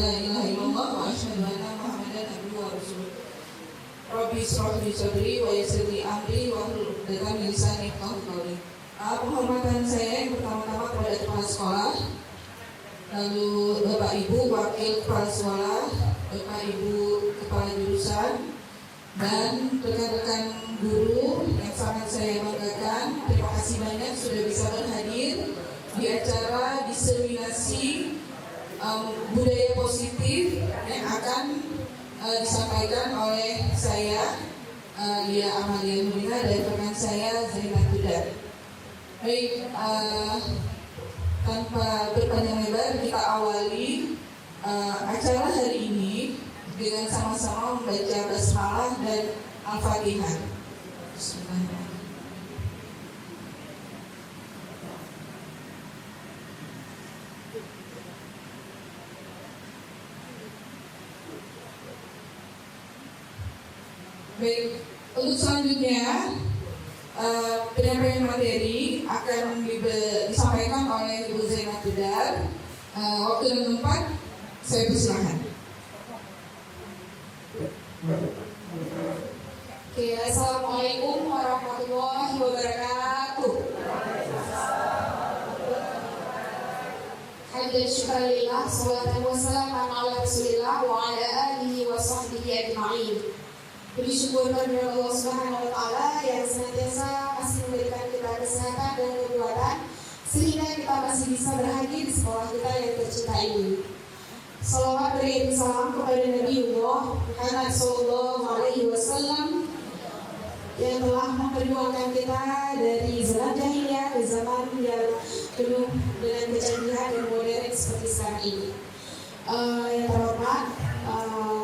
la ilaha illallah wa asyhadu anna Muhammadan abduhu wa rasuluh. Rabbi ishrah li sadri wa yassir li amri wahlul 'uqdatam min lisani yafqahu qawli. Penghormatan saya yang pertama-tama kepada kepala sekolah, lalu Bapak Ibu wakil kepala sekolah, Bapak Ibu kepala jurusan, dan rekan-rekan guru yang sangat saya banggakan. Terima kasih banyak sudah bisa berhadir di acara diseminasi budaya positif yang akan disampaikan oleh saya, Lia Amalia Nurina, dan rekan saya Zainab Tudar. Baik, tanpa berpanjang lebar, kita awali acara hari ini dengan sama-sama membaca basmalah dan Al-Fatihah. Baik, untuk selanjutnya penyampaian materi akan disampaikan oleh Ibu Zainab Tudar. Waktu dan tempat saya persilahkan. Oke, assalamualaikum warahmatullahi wabarakatuh. Hamdan syukurillah, salatan wassalaman ala rasulillah wa ala alihi wa sahbihi ajma'in. Puji syukur kepada Allah Subhanahu wa Ta'ala yang senantiasa masih memberikan kita kesehatan dan kekuatan sehingga kita masih bisa berhadir di sekolah kita yang tercinta ini. Salawat beriring salam kepada Nabiullah Muhammad sallallahu alaihi wasallam yang telah memperjuangkan kita dari zaman jahiliyah ke zaman yang penuh dengan kecanggihan dan modern seperti sekarang ini. Yang terhormat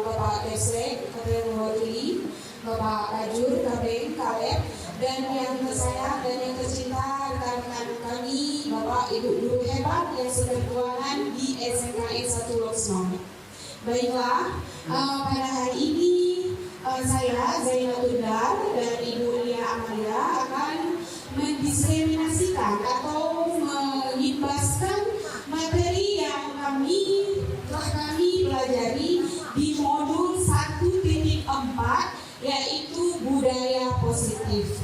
Bapak Kesek, yang mewakili Bapak Kajur, Kabeng, Kaleb, dan yang tersayang dan yang tercinta rekan-rekan kami, Bapak Ibu guru hebat yang sedang berjuangan di SMKN 1 Loksmawe. Baiklah, pada hari ini saya Zainab Tudar dan Ibu Lia Amalia akan mendiseminasikan atau mengimbaskan materi yang telah kami pelajari di modul 1.4, yaitu budaya positif.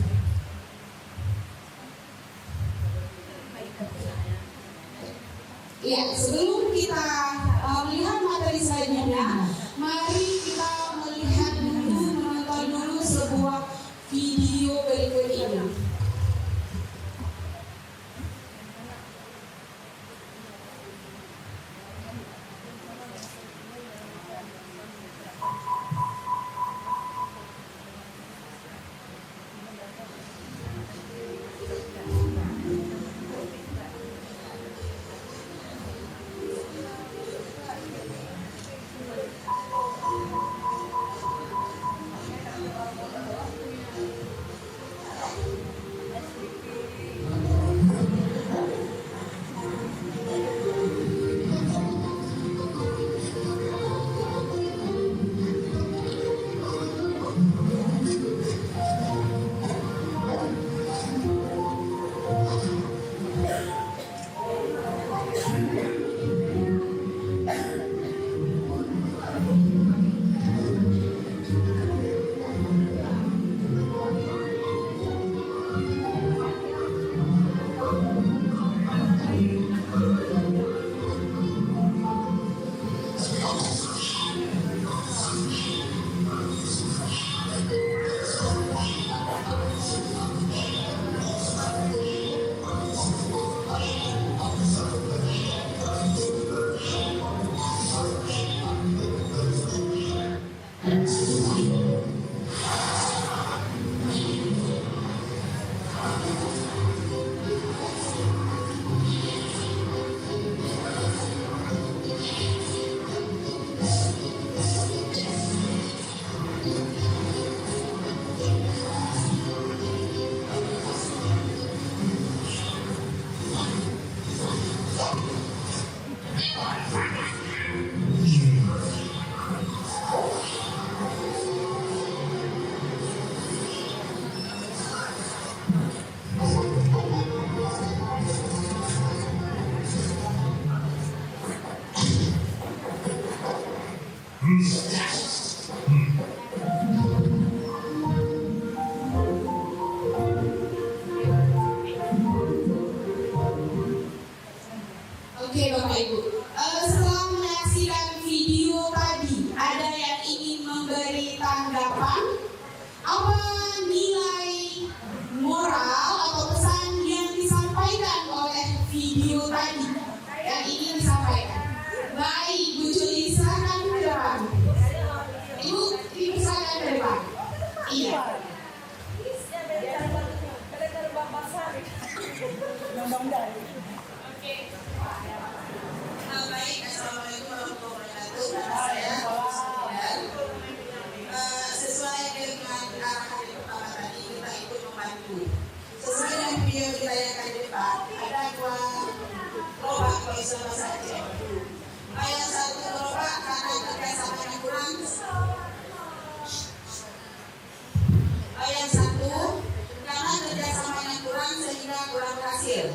Ya, sebelum kita melihat materi selanjutnya, mari kita menonton dulu sebuah video berikut ini. Oke Bapak Ibu, setelah menyaksikan video tadi, ada yang ingin memberi tanggapan? Apa nilai moral atau pesan yang disampaikan oleh video tadi yang ingin disampaikan? Baik, Bu Juli, silakan ke depan. Ibu silakan ke depan. Iya. Baik, assalamualaikum warahmatullahi wabarakatuh. Sesuai dengan arahan yang pertama tadi, kita ikut membantu. Sesuai dengan video ditayangkan di depan, ada dua gerobak kalau istilah bahasa Aceh. Yang satu gerobak karena kerjasama yang kurang. Yang satu karena kerjasama yang kurang sehingga kurang berhasil.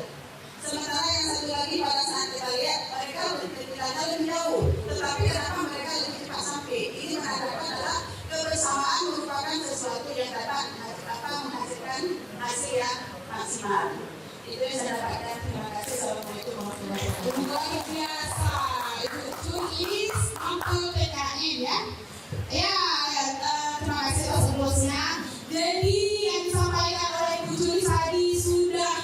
Sementara yang satu lagi pada saat kita lihat mereka berjalan lebih jauh, tetapi kenapa mereka lebih cepat sampai? Ini menandakan adalah kebersamaan merupakan sesuatu yang dapat menghasilkan hasil yang maksimal. Itu yang saya dapatkan. Terima kasih. Assalamualaikum warahmatullahi wabarakatuh. Luar biasa, Ibu Juli sampel PKN ya. Terima kasih atas seterusnya. Jadi yang disampaikan oleh Ibu Juli tadi sudah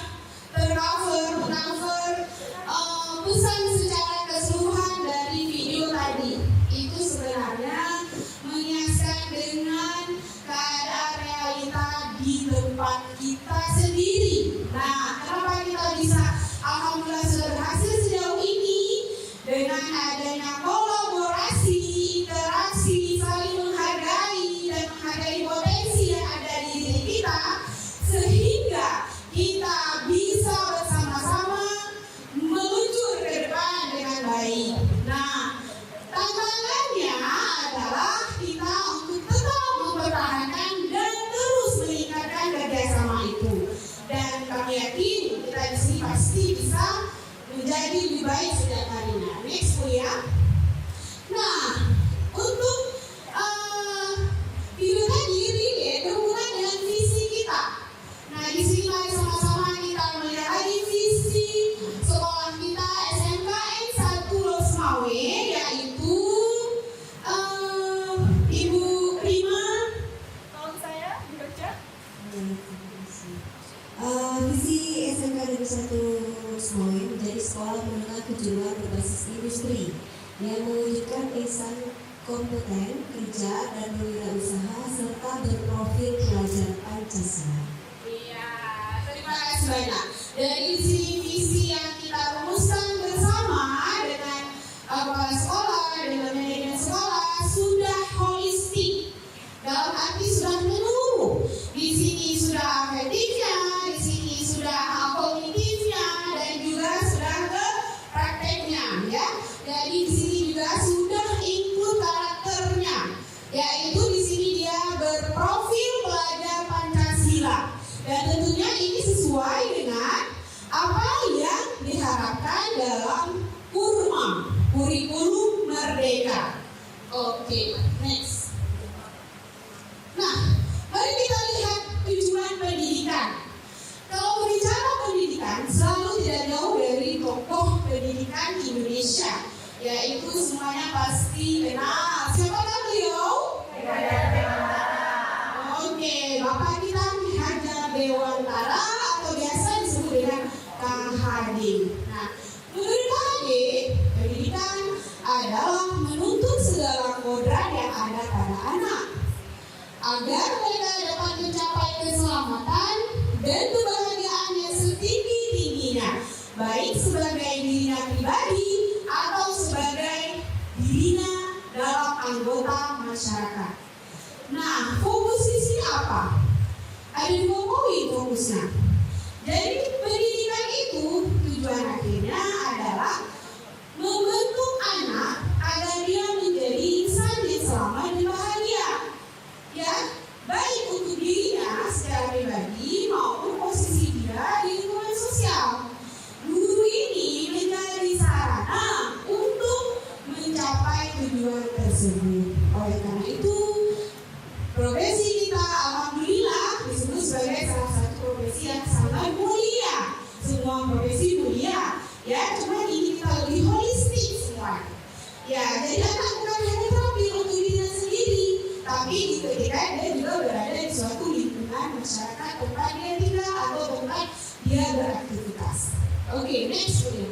tercover pesan secara keseluruhan dari video tadi. Itu sebenarnya menyiaskan dengan keadaan realita di tempat kita sendiri. Nah, kenapa kita bisa alhamdulillah sudah berhasil sejauh ini dengan adanya kolaborasi, interaksi, saling menghargai dan menghargai potensi yang ada di diri kita, sehingga kita bisa bersama-sama meluncur ke depan dengan baik. Nah, tantangannya adalah kita untuk tetap mempertahankan dan terus meningkatkan kerjasama itu. Dan kami yakin kita di sini pasti bisa menjadi lebih baik setiap harinya. Next, Bu ya. Nah, untuk video tadi relate berhubungan dengan visi kita. Nah, di sini mari sama-sama kita melihat lagi visi sekolah kita SMKN 1 Losmawe, yaitu Ibu Prima. Tolong saya dibaca. Visi SMK Negeri 1 Losmawe menjadi sekolah menengah kejuruan berbasis industri yang mewujudkan insan kompeten, kerja, dan berwirausaha serta berprofil pelajar Pancasila. Iya, terima kasih banyak. Dari sini visi yang kita rumuskan bersama dengan kepala sekolah, dengan manajemen sekolah sudah holistik. Dalam arti sudah menyeluruh. Di sini sudah afektifnya, di sini sudah kognitifnya, dan juga sudah ke prakteknya, ya. Jadi di sini juga sudah include karakternya, yaitu di sini dia berprofil pelajar Pancasila. Dan tentunya ini sesuai dengan apa yang diharapkan dalam KURMA, Kurikulum Merdeka. Oke, next. Nah, mari kita lihat tujuan pendidikan. Kalau berbicara pendidikan, selalu tidak jauh dari tokoh pendidikan Indonesia, yaitu semuanya pasti kenal. Siapakah beliau? Oke, Bapak kita Ki Hajar Dewantara atau biasa disebut dengan Kang Hadi. Nah, menurut Kang Hadi, pendidikan adalah menuntut segala kodrat yang ada pada anak agar mereka dapat mencapai keselamatan dan kebahagiaan yang setinggi-tingginya, baik sebagai dirinya pribadi atau sebagai dirinya dalam anggota masyarakat. Nah, fokus di sini apa? Ada 2 poin fokusnya. Jadi pendidikan itu tujuan akhirnya adalah membentuk anak agar dia menjadi insan yang selamat dan bahagia. Ya, baik untuk dirinya secara pribadi maupun posisi dia di lingkungan sosial. Guru ini menjadi sarana untuk mencapai tujuan tersebut. Oleh karena itu, profesi kita alhamdulillah disebut sebagai salah satu profesi yang sangat mulia. Semua profesi mulia, ya, cuma ini kita lebih holistik semua. Ya, jadi anak bukan hanya terampil untuk dirinya sendiri, tapi ketika dia juga berada di suatu lingkungan masyarakat tempat dia tinggal atau tempat dia beraktivitas. Oke, next video.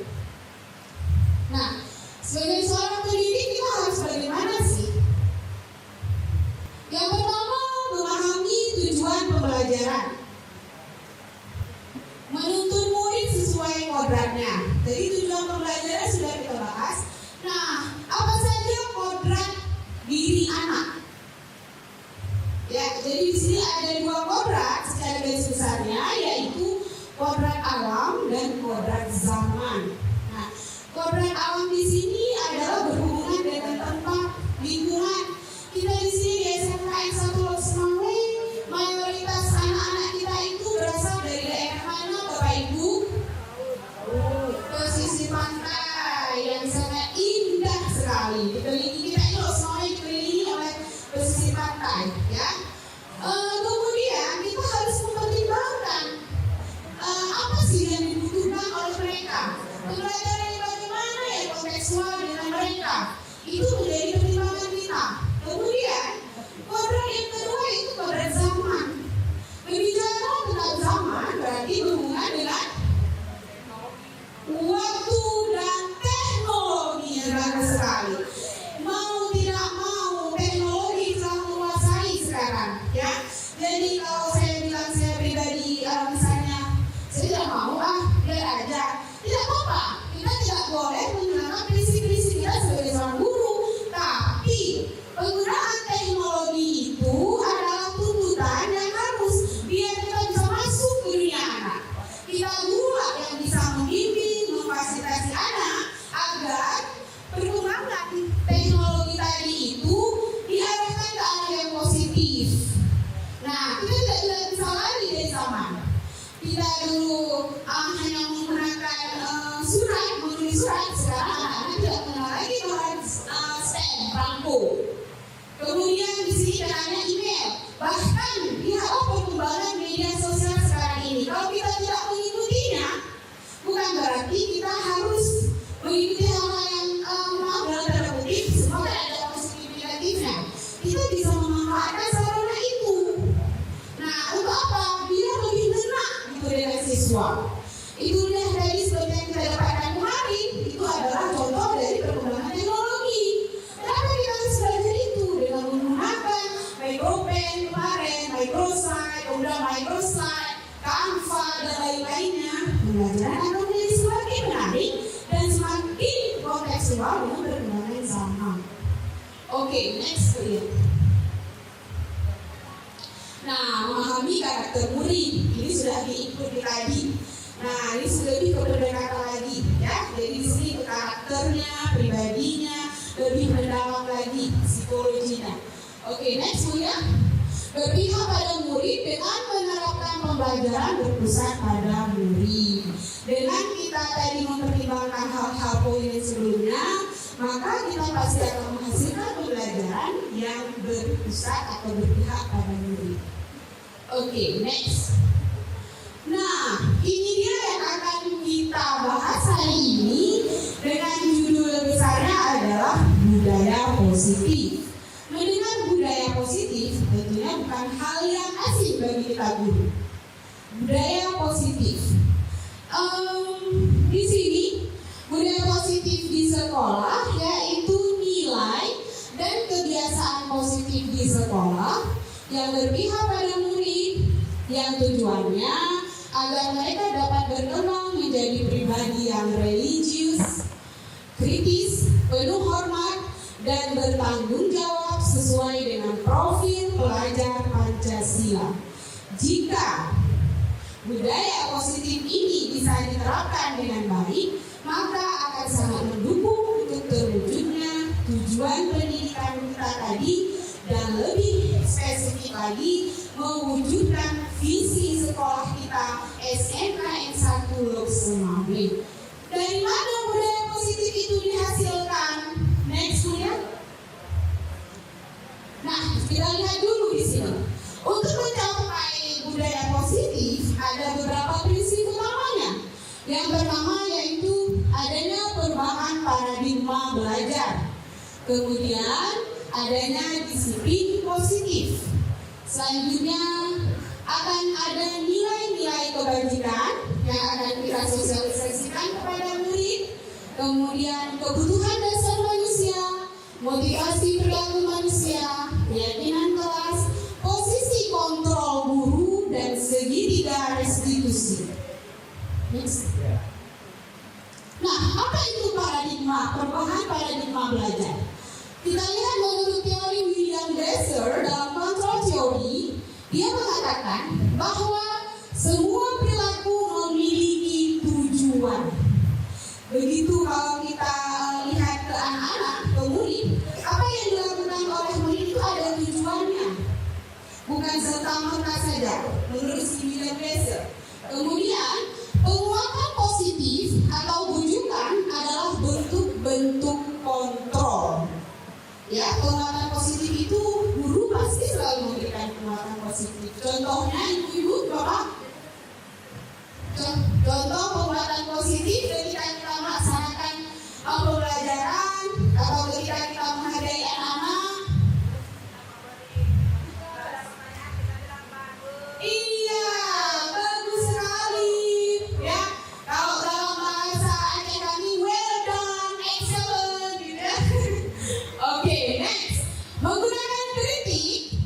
Nah, sebagai seorang pendidik kita harus bagaimana sih? Yang pertama, memahami tujuan pembelajaran. Menuntun murid sesuai kodratnya. Jadi tujuan pembelajaran sudah kita bahas. Nah, apa saja kodrat diri anak? Ya, jadi di sini ada dua kodrat secara garis besarnya, yaitu kodrat alam dan kodrat zaman. Nah, kodrat alam di sini adalah berhubungan dengan tempat, lingkungan. Kita di sini di SMKN 1 Lok Semanggi, mayoritas anak-anak kita itu berasal dari daerah mana, Bapak Ibu? Pesisir pantai yang sangat indah sekali. Dikelilingi kita ini Lok Semanggi dikelilingi oleh pesisir pantai, ya. Kemudian kita harus mempertimbangkan apa sih yang dibutuhkan oleh mereka. Pembelajaran yang bagaimana ya kontekstual dengan mereka. Itu menjadi pertimbangan kita. Kemudian kodrat yang kedua itu kodrat zaman. Berbicara tentang zaman berarti berhubungan dengan waktu dan teknologi yang bagus sekali. Mau tidak mau teknologi telah menguasai sekarang, ya. Jadi kalau saya bilang saya pribadi misalnya saya tidak mau biar aja, tidak apa-apa. Kita tidak boleh menggunakan prinsip-prinsip kita sebagai seorang guru, tapi penggunaan teknologi itu adalah tuntutan yang harus biar kita bisa masuk ke dunia anak. Kita guru yang bisa membimbing, memfasilitasi anak agar perkembangan teknologi tadi itu diarahkan ke arah yang positif. Nah, kita tidak bisa lari dari zaman. Kita dulu hanya menggunakan surat, menulis surat. Sekarang anak-anak tidak mengenal lagi bahan stem, perangko. Kemudian di sini ada email. Bahkan lihatlah perkembangan media sosial sekarang ini. Kalau kita tidak mengikutinya, bukan berarti kita harus mengikuti hal-hal yang maaf dalam tanda kutip, semoga ada positif negatifnya. Kita bisa memanfaatkan sarana itu. Nah, untuk apa? Biar lebih ngena gitu dengan siswa. Itu dia tadi seperti yang kita dapatkan kemarin, itu adalah contoh dari perkembangan teknologi. Kenapa kita harus belajar itu? Dengan menggunakan MicroPen kemarin, Microslide, kemudian Microslide, Canva, dan lain-lainnya. Pembelajaran akan menjadi semakin menarik dan semakin kontekstual dengan perkembangan zaman. Oke, next please. Nah, memahami karakter murid ini sudah diikuti tadi. Nah, ini sudah lebih ke pendekatan lagi, ya. Jadi di sini ke karakternya, pribadinya, lebih mendalam lagi psikologinya. Oke, next ya. Berpihak pada murid dengan menerapkan pembelajaran berpusat pada murid. Dengan kita tadi mempertimbangkan hal-hal poin sebelumnya, maka kita pasti akan menghasilkan pembelajaran yang berpusat atau berpihak pada murid. Oke, next. Nah, ini dia yang akan kita bahas hari ini dengan judul besarnya adalah budaya positif. Mendengar budaya positif tentunya bukan hal yang asing bagi kita guru. Budaya positif. Di sini budaya positif di sekolah yaitu nilai dan kebiasaan positif di sekolah yang berpihak pada murid, yang tujuannya agar mereka dapat berkembang menjadi pribadi yang religius, kritis, penuh hormat, dan bertanggung jawab sesuai dengan profil pelajar Pancasila. Jika budaya positif ini bisa diterapkan dengan baik, maka akan sangat mendukung untuk terwujudnya tujuan pendidikan kita tadi, dan lebih spesifik lagi mewujudkan visi sekolah kita SMKN 1 Lok Semanggi. Dari mana budaya positif itu dihasilkan? Next ya. kita lihat dulu di sini. Untuk mencapai budaya positif ada beberapa prinsip utamanya. Yang pertama yaitu adanya perubahan paradigma belajar. Kemudian adanya disiplin positif. Selanjutnya akan ada nilai-nilai kebajikan yang akan kita sosialisasikan kepada murid. Kemudian kebutuhan dasar manusia, motivasi perilaku manusia, keyakinan kelas, posisi kontrol guru, dan segitiga restitusi. Nah, apa itu paradigma? Perubahan paradigma belajar. Kita lihat menurut teori William Glasser dalam kontrol teori, dia mengatakan bahwa semua perilaku memiliki tujuan. Begitu kalau kita lihat ke anak-anak, ke murid, apa yang dilakukan oleh murid itu ada tujuannya. Bukan serta-merta saja, menurut si William Glasser. Kemudian, penguatan positif atau bujukan adalah bentuk-bentuk kontrol. Ya, penguatan positif itu guru pasti selalu memberikan penguatan positif. Contohnya ibu-ibu, bapak. Contoh penguatan positif ketika kita melaksanakan pembelajaran atau ketika kita menghargai anak-anak. Iya, bagus sekali. Ya, kalau dalam bahasa Aceh kami, well done, excellent, gitu ya. Oke, next. Menggunakan kritik,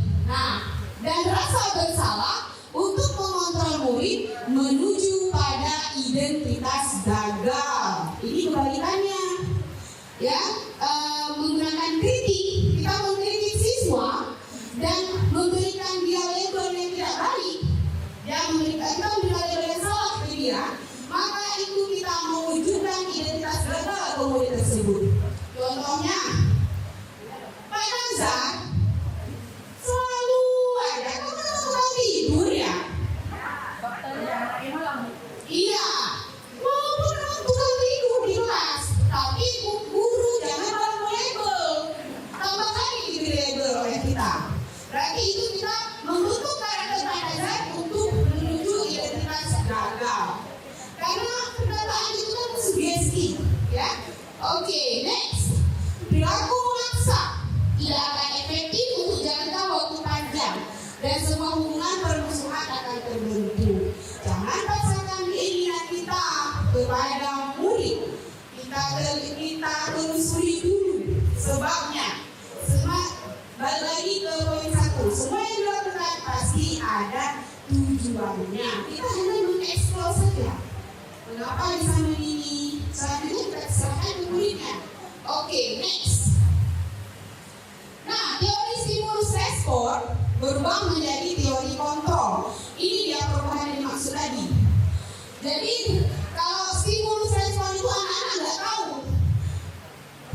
dan rasa bersalah untuk mengontrol murid menuju pada identitas gagal. Ini kebalikannya. Ya, menggunakan kritik, kita mengkritik siswa dan memberikan dia label yang tidak baik, yang kita memberikan label yang salah ke dia, maka itu kita mewujudkan identitas gagal atau murid tersebut. Contohnya, Pak Nazar selalu ada tukang tidur ya. Iya, walaupun tukang tidur di kelas, tapi guru jangan malah melabel. Tambah kali diberi label oleh kita. Berarti itu kita membentuk karakter Pak Nazar untuk menuju identitas gagal. Karena pendataan itu kan sugesti, ya. Oke, next. Perilaku memaksa tidak akan efektif untuk jangka waktu panjang dan semua hubungan permusuhan akan terbentuk. Jangan paksakan keinginan kita kepada murid. Kita telusuri dulu sebabnya. Balik lagi ke poin 1. Semua yang dilakukan pasti ada tujuannya. Kita hanya mengeksplor saja. Mengapa bisa begini? Selanjutnya kita serahkan ke muridnya. Oke, next. Nah, teori stimulus respon berubah menjadi teori kontrol. Ini dia perubahan yang dimaksud tadi. Jadi, kalau stimulus respon itu anak-anak nggak tahu.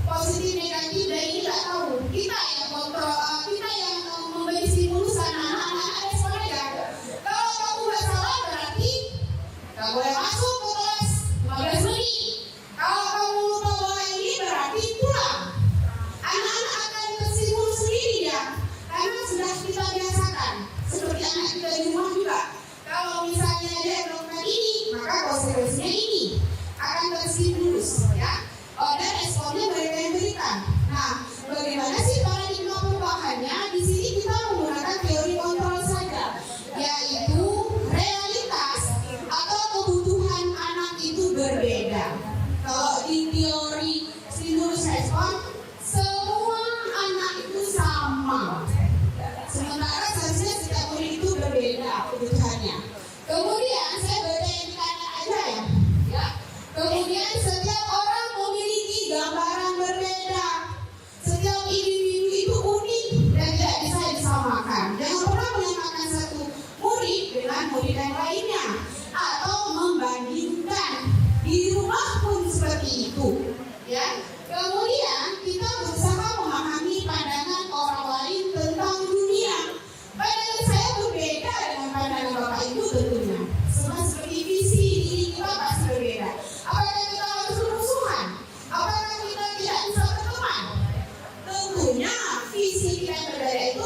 Positif, negatif, dan ini nggak tahu. Kita yang kontrol, kita yang memberi stimulus anak-anak respon aja. Kalau kamu nggak salah berarti nggak boleh masuk ke kelas 15 menit. Kalau kamu lupa bawa ini berarti pulang. Anak-anak akan terstimulus sendiri ya, karena sudah kita biasakan. Seperti anak kita di rumah juga. Kalau misalnya dia melakukan ini, maka konsekuensinya ini akan terstimulus ya. Dan responnya mereka yang berikan. Nah, bagaimana sih paradigma perubahannya? Di sini kita menggunakan teori kontrol saja, yaitu realitas atau kebutuhan anak itu berbeda. Kalau di teori stimulus respon, semua anak itu sama. Sementara seharusnya setiap murid itu berbeda kebutuhannya. Kemudian saya baca yang di kanan aja ya. Kemudian setiap orang memiliki gambaran berbeda. Setiap individu itu unik dan tidak bisa disamakan. Jangan pernah menyamakan satu murid dengan murid yang lainnya atau membandingkan. Di rumah pun seperti itu, ya. Kemudian kita berusaha memahami pandangan orang lain tentang dunia. Pandangan saya berbeda dengan pandangan Bapak Ibu tentunya. Sama seperti visi diri kita pasti berbeda. Apakah kita harus bermusuhan? Apakah kita tidak bisa berteman? Tentunya visi kita yang berbeda itu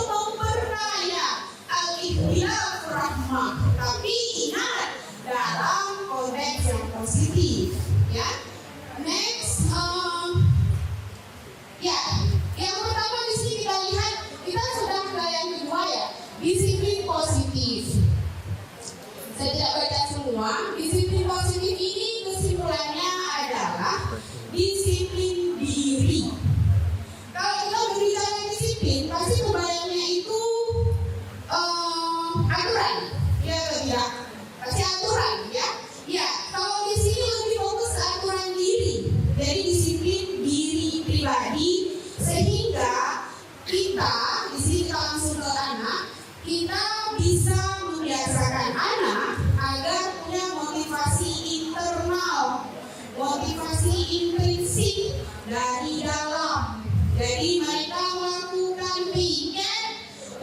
dari dalam. Jadi mereka melakukan piket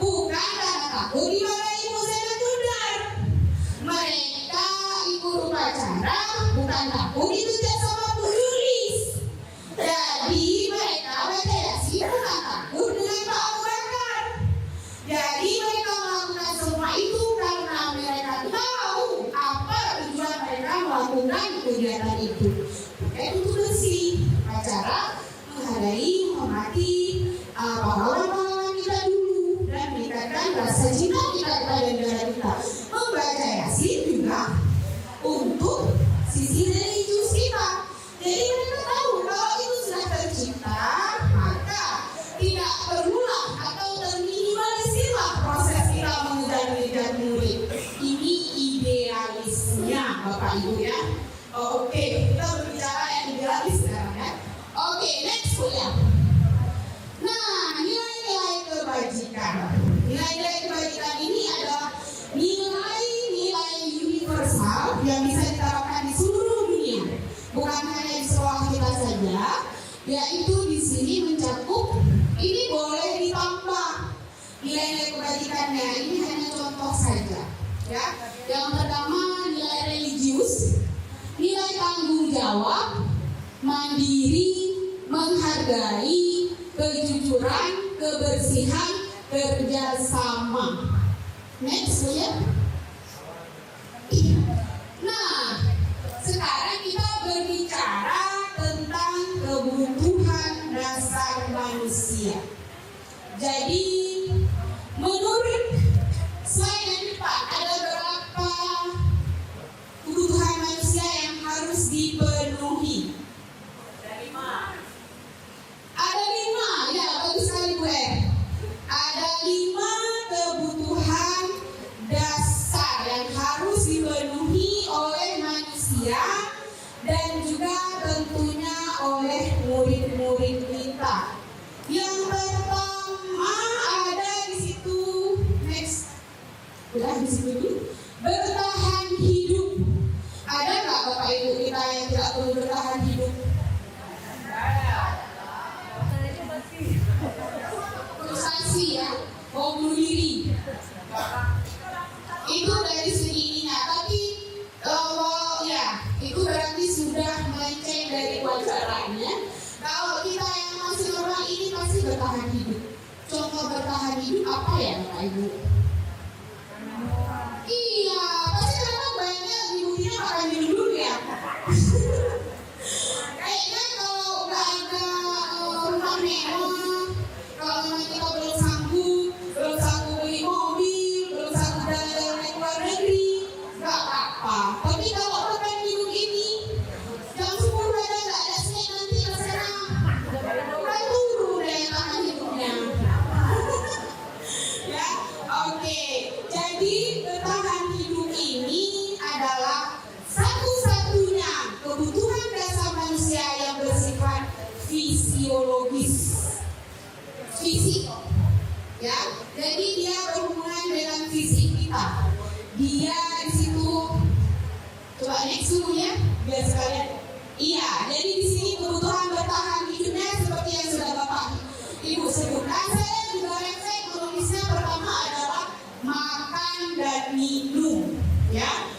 bukan karena takut dimarahi Musa dan Tundar. Mereka ikut upacara bukan takut dituntut sama Bu Yulis. Jadi mereka baca Yasin bukan takut dengan Pak Abu Bakar. Jadi mereka melakukan semua itu karena mereka tahu apa tujuan mereka melakukan kegiatan itu. Itu bersih acara menghargai, menghormati pahlawan-pahlawan kita dulu dan meningkatkan rasa cinta kita kepada negara kita. Membaca Yasin juga untuk sisi religius kita. Jadi mereka tahu kalau itu sudah tercipta, maka tidak perlulah atau terminimalisirlah proses kita mengejar murid. Ini idealisnya Bapak Ibu ya. Oke, kita berbicara yang idealis sekarang ya. Oke, next ya. Nah, nilai-nilai kebajikan. Nilai-nilai kebajikan ini adalah nilai-nilai universal yang bisa diterapkan di seluruh dunia, bukan hanya di sekolah kita saja. Yaitu di sini mencakup, ini boleh ditambah nilai-nilai kebajikannya. Ini hanya contoh saja, ya. Yang pertama nilai religius, nilai tanggung jawab, mandiri, menghargai, kejujuran, kebersihan, kerjasama. Next ya. Nah, sekarang kita berbicara tentang kebutuhan dasar manusia. Jadi, menurut slide yang depan ada berapa kebutuhan manusia yang harus dipenuhi? Ada 5, ya bagus sekali gue. Ada 5 kebutuhan dasar yang harus dipenuhi oleh manusia dan juga tentunya oleh murid-murid kita. Yang pertama ada di situ, next, udah di situ dulu. Bertahan hidup. Ada nggak Bapak Ibu kita yang tidak perlu bertahan hidup? Frustasi ya, mau bunuh diri. Itu dari segi ininya, tapi ya itu berarti sudah melenceng dari wajarannya. Kalau kita yang masih normal ini pasti bertahan hidup. Contoh bertahan hidup apa ya Bapak Ibu? Iya, pasti kenapa banyak ibunya makan minum dulu ya. Kayaknya kalau nggak ada rumah mewah, kalau memang kita belum sanggup beli mobil, belum sanggup jalan-jalan ke luar negeri, nggak apa-apa. Tapi kalau makan minum ini, jam 10 aja nggak ada snack nanti terserah. Udah turun daya tahan hidupnya. Ya, oke. Jadi bertahan hidup ini adalah satu-satunya kebutuhan dasar manusia yang bersifat fisiologis, fisik, ya. Jadi dia berhubungan dengan fisik kita. Dia di situ, coba next dulu ya, biar sekalian. Iya, jadi di sini kebutuhan bertahan hidupnya seperti yang sudah Bapak Ibu sebutkan. Saya juga refleks menulisnya pertama adalah makan dan minum, ya.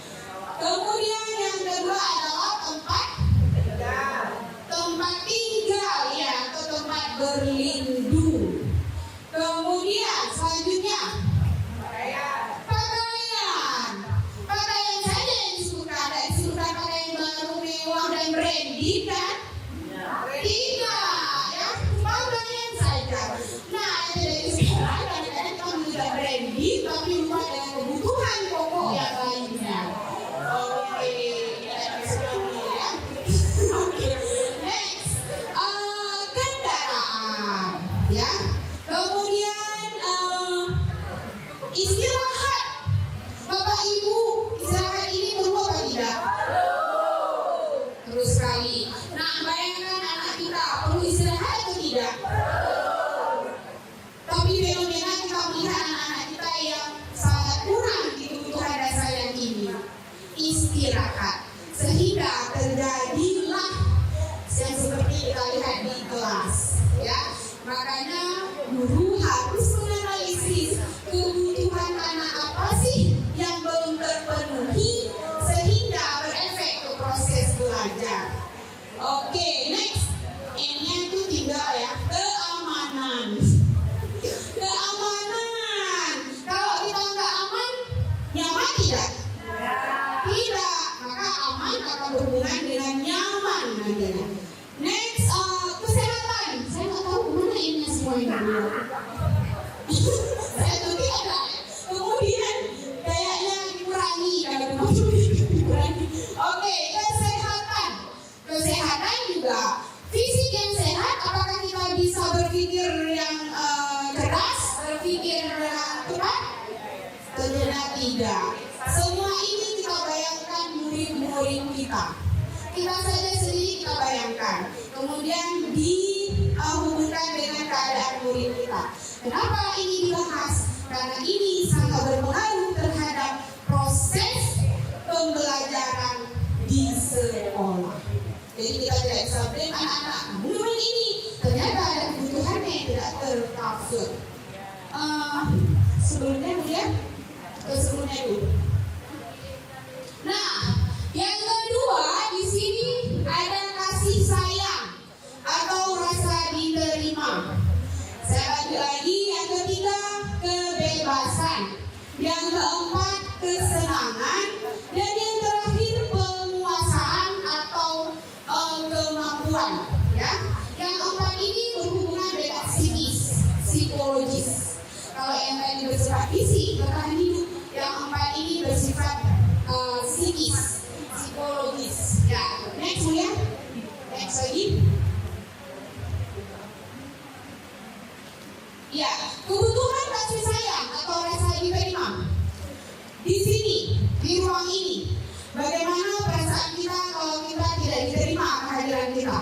Kemudian yang kedua adalah tempat tinggal, ya, atau tempat berlindung. Kemudian selanjutnya pakaian saja yang disebutkan. Ada disebutkan pakaian baru, mewah dan branded kan? Tidak, ya, pakaian saja. Nah, jadi sekarang kadang-kadang kita mengejar branded tapi lupa dengan kebutuhan pokok yang lainnya. guru harus menganalisis kebutuhan anak apa sih yang belum terpenuhi sehingga berefek ke proses belajar. Oke, next. N-nya itu 3 ya, keamanan. Keamanan. Kalau kita nggak aman, nyaman tidak? Tidak. Maka aman akan berhubungan dengan nyaman nantinya. Next, kesehatan. Saya nggak tahu mana ini semua ini dulu. Saya tuh ada. Kemudian kayaknya dikurangi kalau dikurangi. Oke, kesehatan. Kesehatan juga. Fisik yang sehat, apakah kita bisa berpikir yang cerdas, berpikir dengan cepat? Tentunya tidak. Semua ini kita bayangkan murid-murid kita. Kita saja sendiri kita bayangkan. Kemudian dihubungkan dengan keadaan murid kita. Kenapa ini dibahas? Karena ini sangat berpengaruh terhadap proses pembelajaran di sekolah. Jadi kita tidak bisa blame anak-anak. Memang ini ternyata ada kebutuhannya yang tidak tercover. Sebelumnya kemudian sebelumnya dulu. Nah, yang kedua di sini ada kasih sayang atau rasa diterima. Saya lanjut lagi. Yang ketiga kebebasan. Yang keempat kesenangan. Dan yang terakhir penguasaan atau kemampuan. Ya. Yang keempat ini berhubungan dengan psikologis. Kalau yang tadi bersifat fisik, bertahan hidup. Yang keempat ini bersifat psikologis. Ya, next ya. Next lagi. Ya, kebutuhan kasih sayang atau rasa diterima. Di sini, di ruang ini, bagaimana perasaan kita kalau kita tidak diterima kehadiran kita?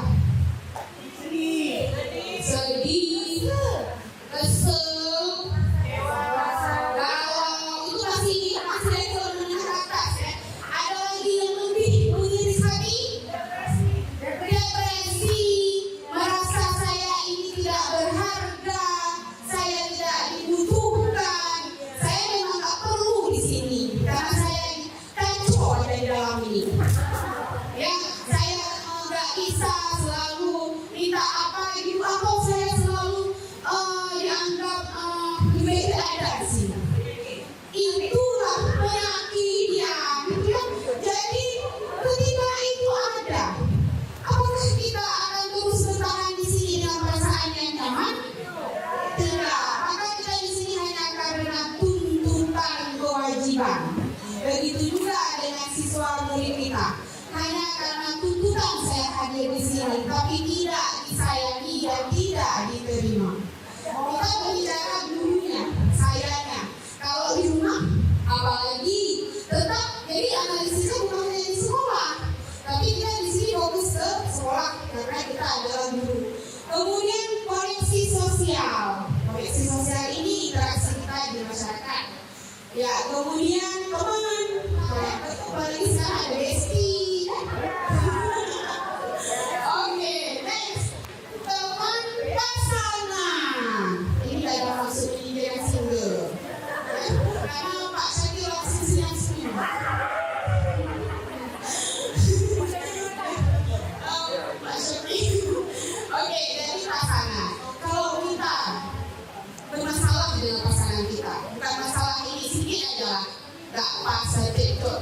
Sedih, kesel, kalau itu masih level menengah ke atas ya. Ada lagi yang lebih mengiris hati, depresi, merasa saya ini tidak berharga, saya tidak dibutuhkan, saya memang nggak perlu di sini karena saya kacau ada di dalam ini. Ya, saya nggak bisa selalu minta apa gitu, atau saya selalu dianggap tidak ada di sini. Itulah penyakit dia, gitu ya. Jadi ketika itu ada, apakah kita akan terus bertahan di sini dengan perasaan yang nyaman? Tidak. Maka kita di sini hanya karena tuntutan kewajiban. Begitu juga dengan siswa murid kita. Hanya karena tuntutan saya hadir di sini, tapi tidak disayangi dan tidak diterima. Kita berbicara dulunya, sayanya. Kalau di rumah, apalagi tetap. Jadi analisisnya bukan hanya di sekolah, tapi kita di sini fokus ke sekolah karena kita adalah guru. Kemudian koneksi sosial. Koneksi sosial ini interaksi kita di masyarakat. Ya, kemudian teman. Apalagi sekarang ada bestie. Oke, next. Teman pasangan. Ini ada maksud ini yang single. Karena Pak Syakir langsung siang semua. Pak Syakir. Oke, jadi pasangan. Kalau kita bermasalah dengan pasangan kita, bukan masalah ini sedikit aja lah, nggak pas itu.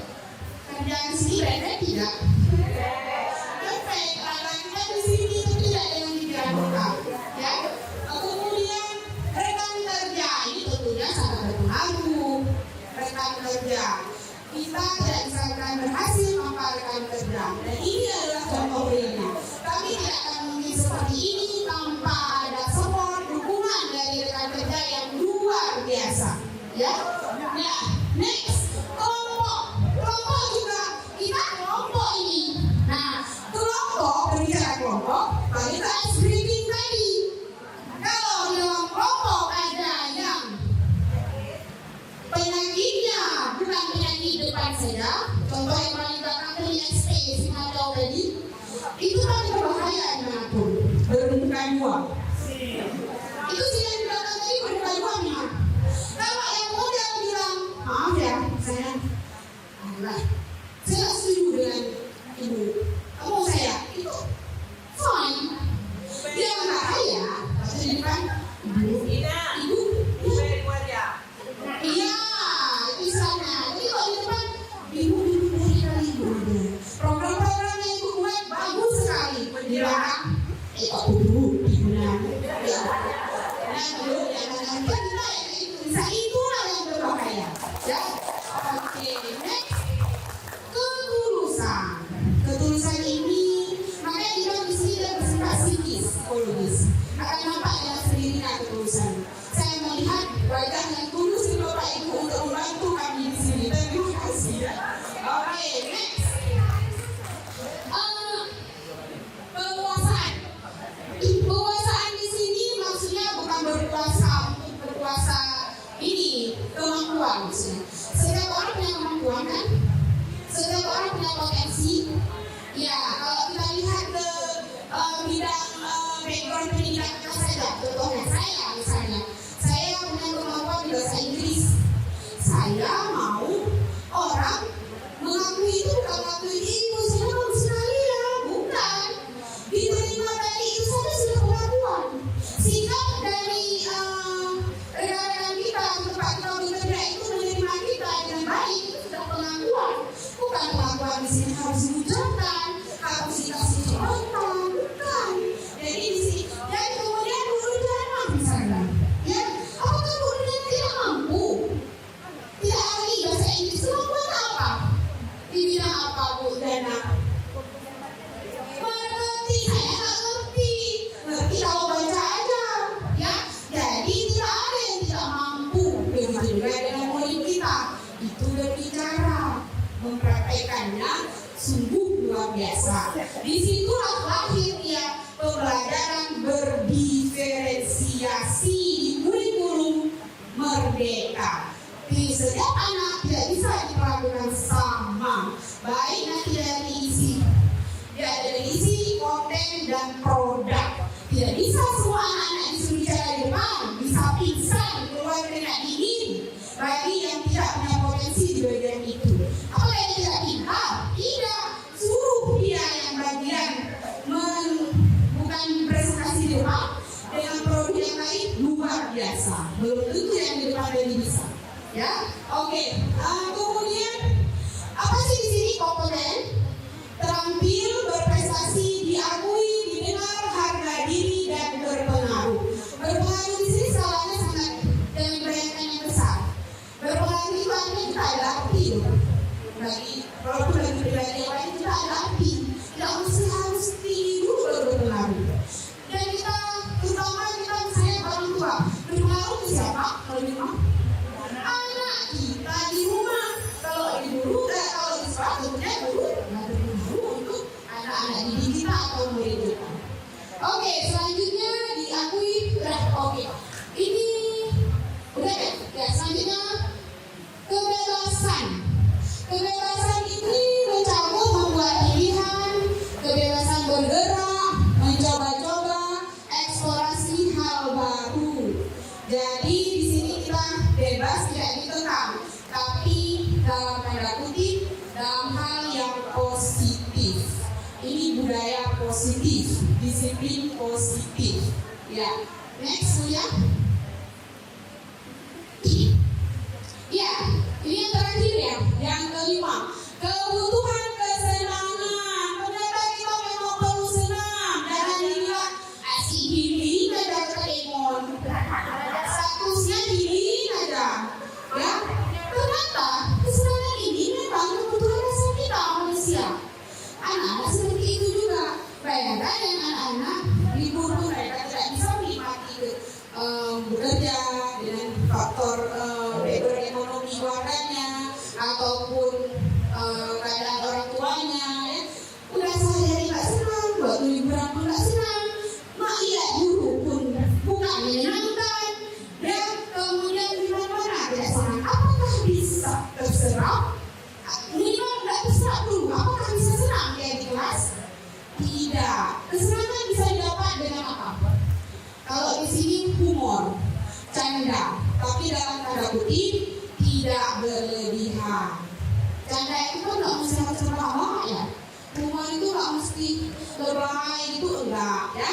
Kerjaan sini reda tidak. Perfect, karena kita di sini tidak dengan pikiran kita. Ya. Kemudian rekan kerja ini tentunya sangat berpengaruh. Rekan kerja kita tidak bisa akan berhasil tanpa rekan kerja. Dan ini adalah contoh realnya. Kami tidak akan mungkin seperti ini tanpa ada support dukungan dari rekan kerja yang luar biasa. Ya. Nah, next kelompok juga kita kelompok ini. Nah, kelompok berbicara kelompok, kita ice breaking tadi. Kalau di dalam kelompok ada yang penyakitnya bukan penyakit depan saja, contoh yang paling belakang tadi SP Simajau tadi, itu kan berbahaya dimanapun, bermuka dua. Itu sudah anak-anak kita yang Indonesia itulah yang berbahaya. Ya, oke, next. Ketulusan ini makanya kita di sini dan bersifat psikologis. Akan nampak dengan sendirinya ketulusan. Saya melihat wajah yang tulus di Bapak Ibu untuk membantu kami di sini. Terima kasih ya. Oke, next. Penguasaan. Penguasaan di sini maksudnya bukan berkuasa untuk berkuasa ini kemampuan maksudnya. Setiap orang punya kemampuan kan? Setiap orang punya potensi. Ya, kalau kita lihat ke bidang background pendidikan kita saja, contohnya saya misalnya, saya punya kemampuan di bahasa Inggris. Saya mau orang mengakui itu bukan mengakui itu, saya bagus sekali ya, bukan. Diterima dari itu saja sudah pengakuan. Sikap dari rekan-rekan kita, tempat kita bekerja itu menerima kita dengan baik, itu sudah pengakuan. Bukan pengakuan di sini harus diucapkan, harus dikasih contoh, bukan. Jadi di sini, dan kemudian guru Dana misalnya, ya, apakah guru Dana tidak mampu, tidak ahli bahasa Inggris, kemampuan apa? Di bidang apa Bu Dana? Mengerti, saya nggak ngerti. Ngerti kalau baca aja, ya. Jadi tidak ada yang tidak mampu. Begitu juga dengan murid kita, itu berbicara, mempraktekannya sungguh luar biasa. Disitulah lahir ya pembelajaran berdiferensiasi di kurikulum merdeka. Di setiap anak tidak bisa diperlakukan sama, baik nanti dari isi, ya dari isi konten dan produk. Tidak bisa semua anak-anak disuruh bicara di depan, bisa pingsan keluar dengan dingin. Bagi yang tidak punya potensi di bagian itu, apakah yang tidak pintar? Tidak, suruh dia yang bagian bukan presentasi di depan dengan produk yang lain luar biasa. Belum tentu yang di depan dari bisa. Ya, oke. Kemudian apa sih di sini komponen? Terampil, berprestasi, diakui, didengar, harga diri dan berpengaruh. Berpengaruh di sini skalanya sangat dengan bayangkan yang besar. Berpengaruh itu artinya kita ada arti. Bagi walaupun bagi pribadi yang lain kita ada arti. Tidak mesti harus tinggi dulu baru berpengaruh. Dan kita terutama kita misalnya orang tua berpengaruh ke siapa? Kalau di rumah anak kita di rumah. Kalau di guru kalau di sekolah tentunya guru berpengaruh untuk anak-anak didik kita atau murid kita. Oke, selanjutnya diakui udah oke. Ini udah ya selanjutnya kebebasan. Kebebasan ini mencakup membuat pilihan, kebebasan bergerak, mencoba-coba, eksplorasi hal baru. Jadi di sini kita bebas tidak dikekang, tapi dalam tanda kutip dalam hal yang positif. Ini budaya positif, disiplin positif. Ya, next ya. Ya, ini yang terakhir ya, yang kelima, kebutuhan kesenangan. Ternyata kita memang perlu senang. Jangan dilihat asik healing aja ke demon. Statusnya healing aja, ya. Ternyata kesenangan ini memang kebutuhan dasar kita manusia. Anak-anak seperti itu juga. Bayangkan yang anak-anak libur pun mereka tidak bisa menikmati bekerja dengan faktor background ekonomi keluarganya ataupun keadaan orang tuanya ya. Udah sehari-hari gak senang, waktu liburan pun gak senang, mak lihat guru pun bukan menyenangkan dan kemudian di mana-mana tidak senang. Apakah bisa terserap? Minimal gak terserap dulu, apakah bisa senang dia di kelas? Tidak. Kesenangan bisa didapat dengan apa? Kalau di sini humor, canda, tapi dalam tanda kutip tidak berlebihan. Canda itu kan nggak mesti harus terlalu ya. Humor itu nggak mesti berbahaya itu enggak ya.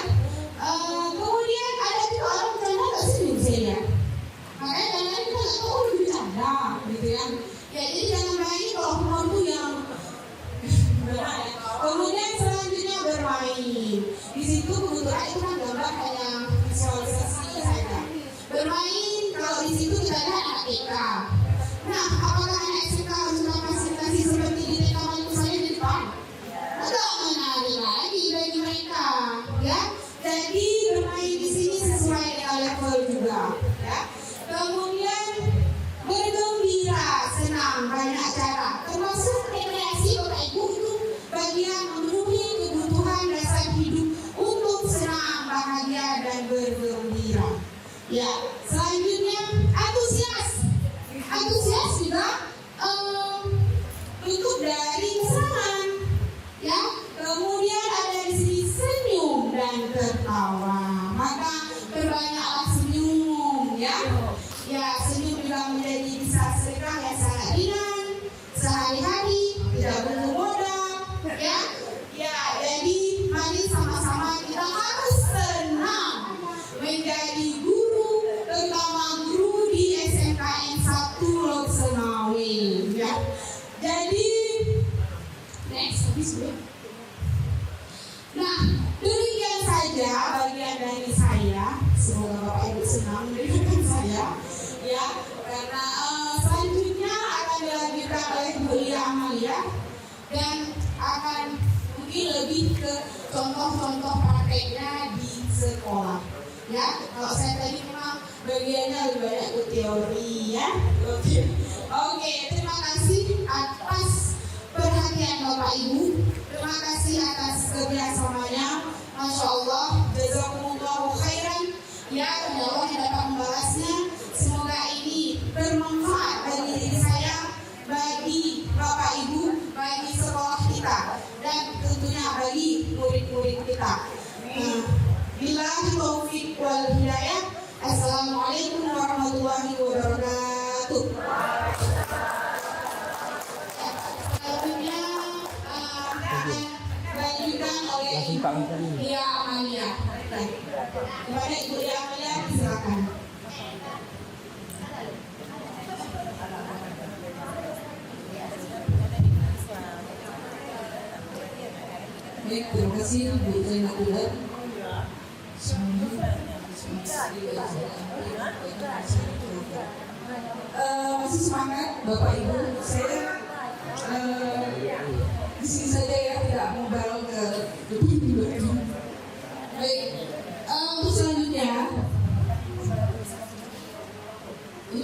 Kemudian ada juga orang canda nggak senyum saya. Makanya canda kita nggak tahu udah bercanda gitu ya. Ya jadi jangan berani kalau humor itu yang berbahaya. Kemudian selanjutnya bermain. Di situ kebetulan itu kan gambar hanya visualisasi saja. Bermain di situ kita ada anak TK. Nah, apakah anak SMK harus fasilitasi seperti di TK Maluku saya di depan? Agak menarik lagi bagi mereka, ya. Jadi bermain di sini sesuai dengan level juga, ya. Kemudian bergembira, senang, banyak cara, termasuk rekreasi Bapak Ibu itu bagian memenuhi kebutuhan dasar hidup untuk senang, bahagia dan bergembira. Ya, selanjutnya antusias juga bentuk dari kesenangan, ya. Kemudian ada di sini senyum dan tertawa, maka perbanyaklah senyum, ya. Ya, senyum juga menjadi bisa sedekah yang sangat ringan sehari-hari, tidak perlu modal, ya. Ya, jadi mari sama-sama kita harus senang menjadi guru, terutama guru di SMKN 1 Lok Senawi, ya. Jadi next, habis ya. Nah, demikian saja bagian dari saya. Semoga Bapak Ibu senang mendengarkan saya, ya. Karena selanjutnya akan dilanjutkan oleh Bu Lia Amalia dan akan mungkin lebih ke contoh-contoh prakteknya di sekolah, ya. Kalau saya tadi memang bagiannya lebih banyak ke teori, ya. Oke, terima kasih atas perhatian Bapak Ibu. Terima kasih atas kerjasamanya. Masya Allah, jazakumullahu khairan. Ya, Allah yang dapat membalasnya. Semoga ini bermanfaat bagi diri saya, bagi Bapak Ibu, bagi sekolah kita, dan tentunya bagi murid-murid kita. Billahi taufiq wal hidayah. Assalamualaikum warahmatullahi wabarakatuh. Selanjutnya dilanjutkan oleh Lia Amalia. Kepada Ibu Lia Amalia, silakan. Baik, terima kasih Bu Zainab Ular. Masih semangat Bapak Ibu. Saya di sini saja ya, tidak mau bareng ke depan. Baik, untuk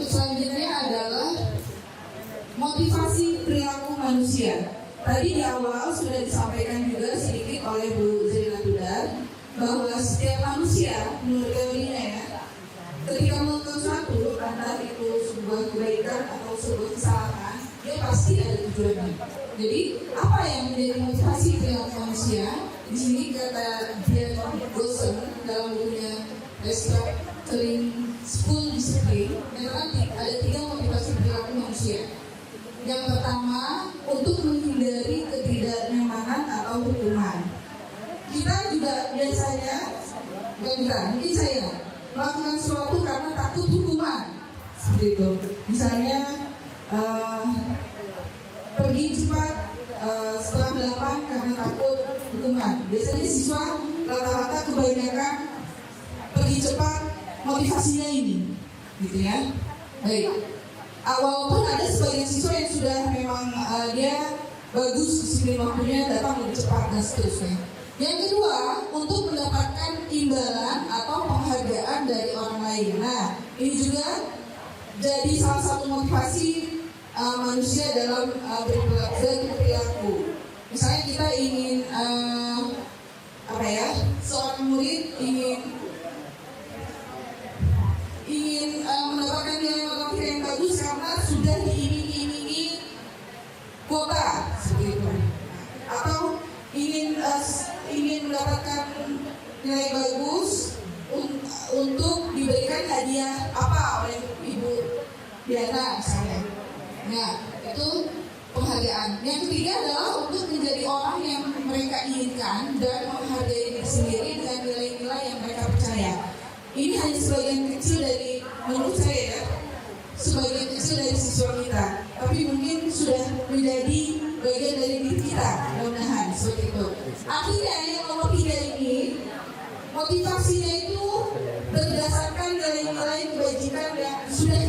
selanjutnya adalah motivasi perilaku manusia. Tadi di awal sudah disampaikan juga sedikit oleh Bu Zainab Ular bahwa setiap manusia menurut teorinya ya, ketika melakukan sesuatu, entah itu sebuah kebaikan atau sebuah kesalahan, dia pasti ada tujuannya. Jadi apa yang menjadi motivasi perilaku manusia? Di sini kata Dian Gosen dalam bukunya Restructuring School Discipline, memang ada 3 motivasi perilaku manusia. Yang pertama, untuk menghindari ketidaknyamanan atau hukuman. Kita juga biasanya, mungkin saya melakukan sesuatu karena takut hukuman, seperti itu. Misalnya pergi cepat setelah balapan karena takut hukuman. Biasanya siswa rata-rata kebanyakan pergi cepat motivasinya ini, gitu ya. Baik. Walaupun ada sebagian siswa yang sudah memang dia bagus disiplin waktunya, datang lebih cepat dan seterusnya. Yang kedua, untuk mendapatkan imbalan atau penghargaan dari orang lain. Nah, ini juga jadi salah satu motivasi manusia dalam berperilaku. Misalnya kita ingin seorang murid ingin mendapatkan nilai matematika yang bagus karena sudah diiming-imingi kuota, seperti itu. Atau ingin mendapatkan nilai bagus untuk diberikan hadiah apa oleh Ibu Diana misalnya. Nah, itu penghargaan. Yang ketiga adalah untuk menjadi orang yang mereka inginkan dan menghargai diri sendiri dengan nilai-nilai yang mereka percaya. Ini hanya sebagian kecil dari, menurut saya ya, sebagian kecil dari siswa kita, tapi mungkin sudah menjadi bagian dari diri kita, mudah-mudahan seperti itu. Akhirnya yang nomor 3 ini, motivasinya itu berdasarkan nilai-nilai kebajikan yang sudah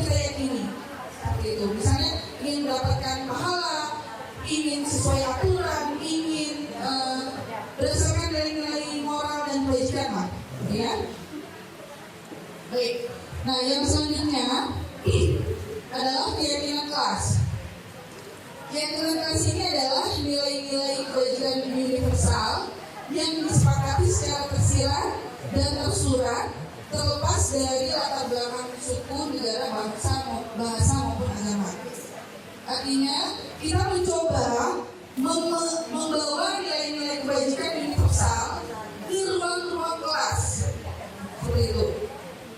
sesuai aturan, ingin berdasarkan nilai-nilai moral dan kebajikan, Mak. Ya. Baik. Nah, yang selanjutnya adalah keyakinan kelas. Keyakinan kelas ini adalah nilai-nilai kebajikan universal yang disepakati secara tersirat dan tersurat, terlepas dari latar belakang suku, negara, bahasa maupun agama. Artinya, kita mencoba membawa nilai-nilai kebajikan universal ke ruang-ruang kelas. Seperti itu.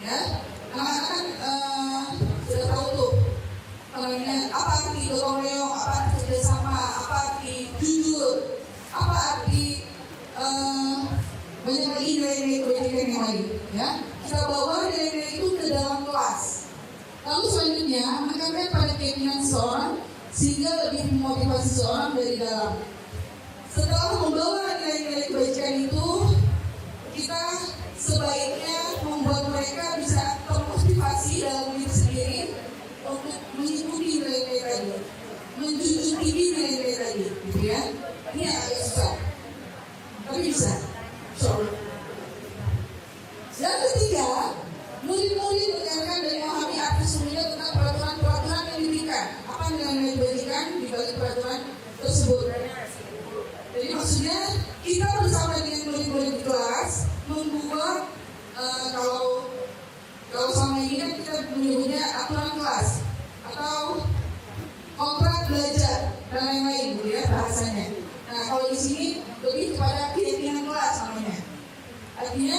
Ya, anak-anak sudah tahu tuh apa arti gotong royong, apa arti kerjasama, apa arti jujur, apa arti banyak lagi nilai-nilai kebajikan yang lain. Ya, kita bawa nilai-nilai itu ke dalam kelas. Lalu selanjutnya menekankan pada keyakinan seseorang sehingga lebih memotivasi seseorang dari dalam. Setelah membawa nilai-nilai kebajikan itu, kita sebaiknya membuat mereka bisa termotivasi dalam diri sendiri untuk mengikuti nilai-nilai tadi, menjunjung tinggi nilai-nilai tadi, gitu ya. Ini agak susah, tapi bisa. Yang ketiga, murid-murid mendengarkan dan memahami arti sesungguhnya tentang peraturan-peraturan yang diberikan. Apa nilai-nilai kebajikan di balik peraturan tersebut? Jadi maksudnya kita bersama dengan murid-murid di kelas membuat kalau sama ini kan kita menyebutnya aturan kelas atau kontrak belajar dan lain-lain, gitu ya bahasanya. Nah, kalau di sini lebih kepada keyakinan kelas namanya. Artinya,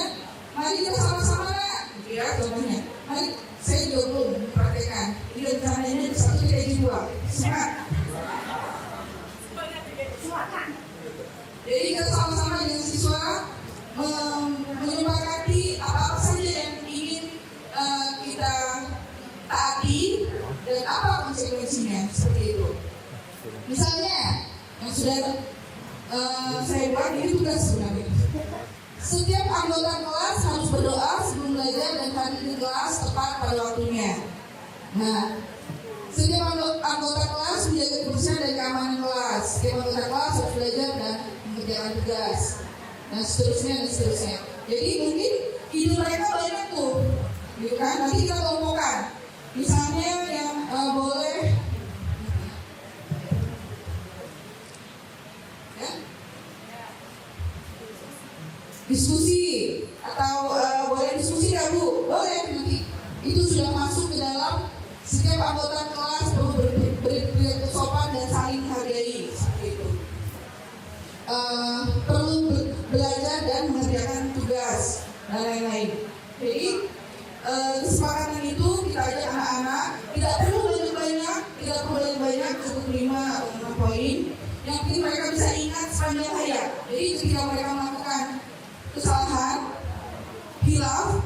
mari kita sama-sama lah, gitu ya contohnya. Mari saya juga belum praktekkan. Ini rencananya di satu kita dua. Semangat. Jadi kita sama-sama dengan siswa menyepakati apa saja yang ingin kita taati dan apa konsekuensinya, seperti itu. Misalnya yang sudah saya buat ini tugas sebenarnya. Setiap anggota kelas harus berdoa sebelum belajar dan hadir di kelas tepat pada waktunya. Nah, setiap anggota kelas menjaga kebersihan dan keamanan kelas. Setiap anggota kelas harus belajar dan mengerjakan tugas. Dan seterusnya dan seterusnya. Jadi mungkin ide mereka banyak tuh, gitu kan? Nanti kita kelompokkan. Misalnya yang boleh, ya, diskusi atau boleh diskusi nggak Bu? Boleh nanti. Itu sudah masuk ke dalam setiap anggota kelas perlu bersopan dan saling menghargai, seperti itu. Perlu belajar dan mengerjakan tugas dan lain-lain. Jadi kesepakatan itu kita ajak anak-anak, tidak perlu banyak, cukup 5 atau 6 poin. Yang penting mereka bisa ingat sepanjang hayat. Jadi ketika mereka melakukan kesalahan, hilaf,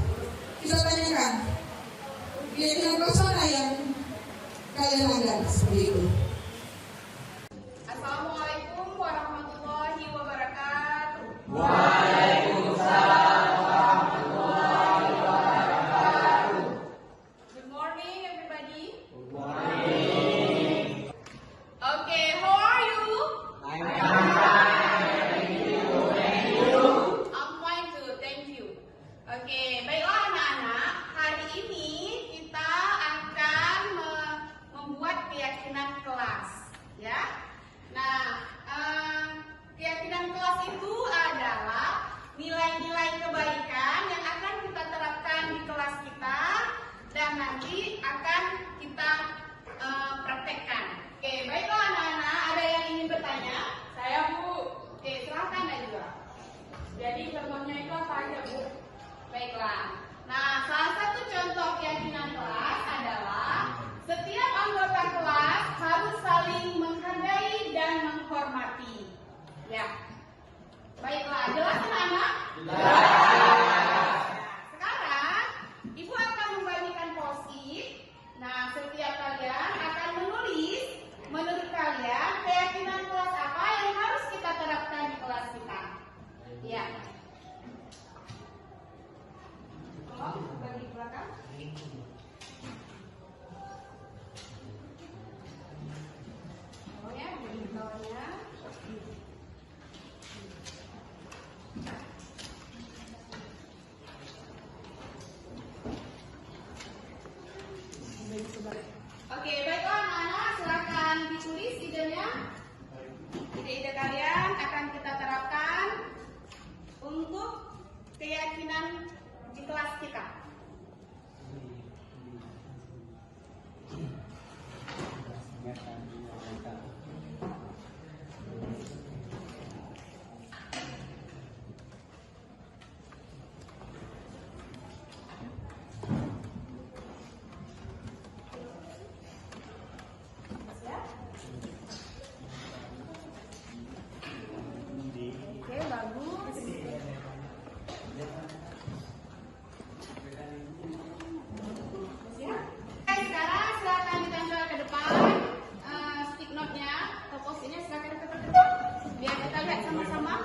kita tanyakan, keyakinan kelas mana yang kalian langgar, seperti itu. Assalamualaikum warahmatullahi wabarakatuh. Waalaikumsalam warahmatullahi wabarakatuh. Good morning, everybody. Good morning. Okay, how are you? I'm fine. Thank you. I'm fine too, thank you. Okay, baiklah anak-anak. Hari ini kita akan membuat keyakinan kelas. ide-ide kalian akan kita terapkan untuk keyakinan di kelas kita. Oke, bagus. Sekarang silakan ditempel ke depan stick note-nya atau post-it-nya, silakan ditempel ke depan biar kita lihat sama-sama.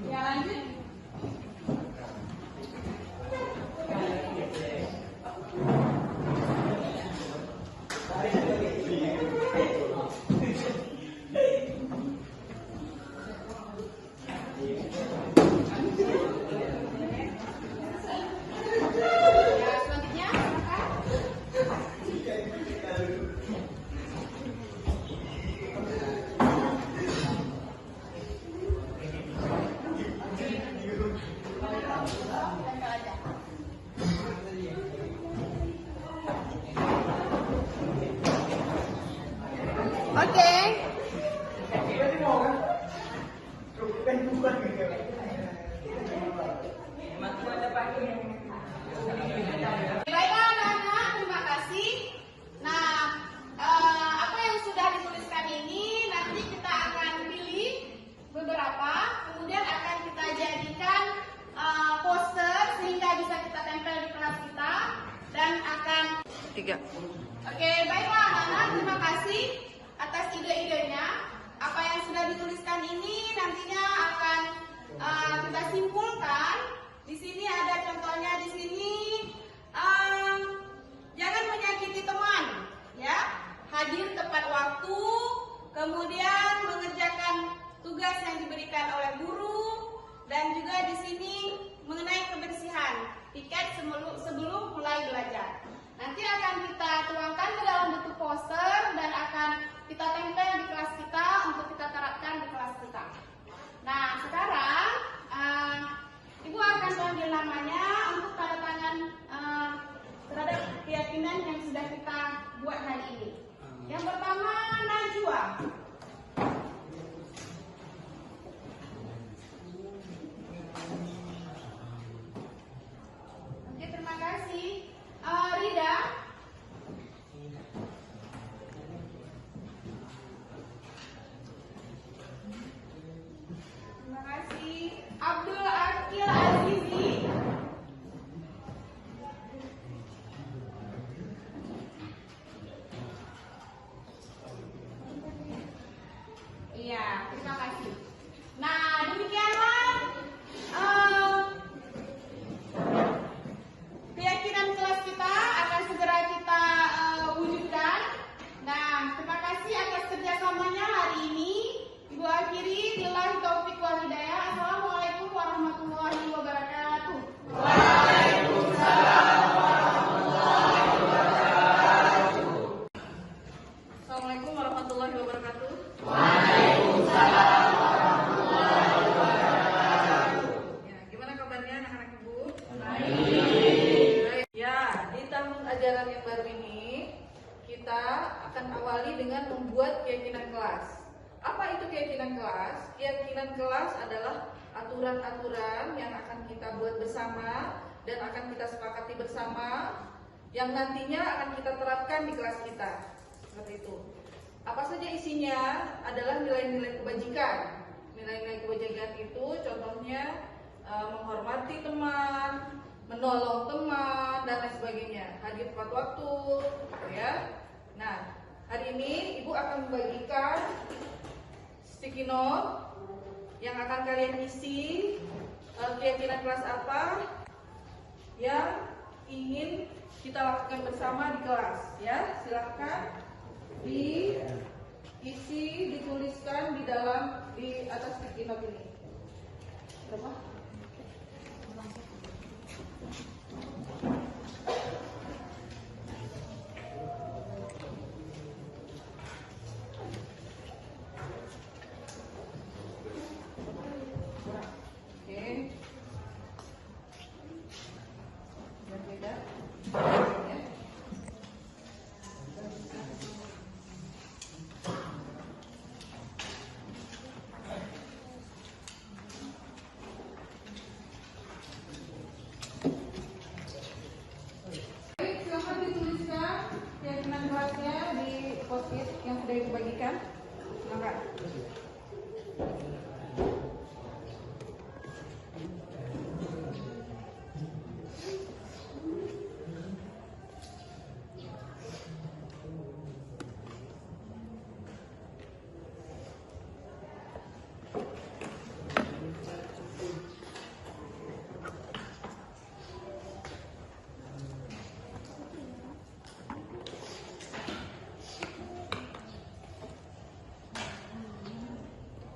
Ya, lanjut. Ya, selanjutnya silakan. Tempel aja. Oke. Baiklah anak-anak, terima kasih. Nah, apa yang sudah dituliskan ini nanti kita akan pilih beberapa, kemudian akan kita jadikan poster sehingga bisa kita tempel di kelas kita dan akan 3. Oke, baiklah anak-anak, terima kasih atas ide-idenya. Apa yang sudah dituliskan ini nantinya akan kita simpulkan. Di sini ada contohnya di sini. Jangan menyakiti teman, ya. Hadir tepat waktu, kemudian mengerjakan tugas yang diberikan oleh guru, dan juga di sini mengenai kebersihan tiket sebelum mulai belajar. Nanti akan kita tuangkan ke dalam bentuk poster dan akan kita tempel di kelas kita untuk kita terapkan di kelas kita. Nah, sekarang Ibu akan panggil namanya untuk tanda tangan terhadap keyakinan yang sudah kita buat hari ini. Yang pertama, Najwa. Oke, terima kasih. Rida. Terima kasih. Abdul Akil Azizi. Iya, terima kasih. Nah, demikianlah keyakinan kelas kita akan segera kita wujudkan. Nah, terima kasih atas kerjasamanya hari ini. Ibu akhiri, billahi taufiq wal hidayah. Assalamualaikum warahmatullahi wabarakatuh. Assalamualaikum warahmatullahi wabarakatuh. Ya, gimana kabarnya anak-anak Ibu? Baik. Ya, di tahun ajaran yang baru ini kita akan awali dengan membuat keyakinan kelas. Apa itu keyakinan kelas? Keyakinan kelas adalah aturan-aturan yang akan kita buat bersama dan akan kita sepakati bersama yang nantinya akan kita terapkan di kelas kita. Seperti itu. Apa saja isinya? Adalah nilai-nilai kebajikan. Nilai-nilai kebajikan itu contohnya menghormati teman, menolong teman, dan lain sebagainya. Hadir tepat waktu, ya. Nah, hari ini Ibu akan membagikan sticky note yang akan kalian isi keyakinan kelas apa yang ingin kita lakukan bersama di kelas, ya. Silahkan Isi dituliskan di atas kitab ini. Berapa? Oke. Yang beda. Silahkan dituliskan keyakinan kelasnya di post-it yang sudah dibagikan. Silakan.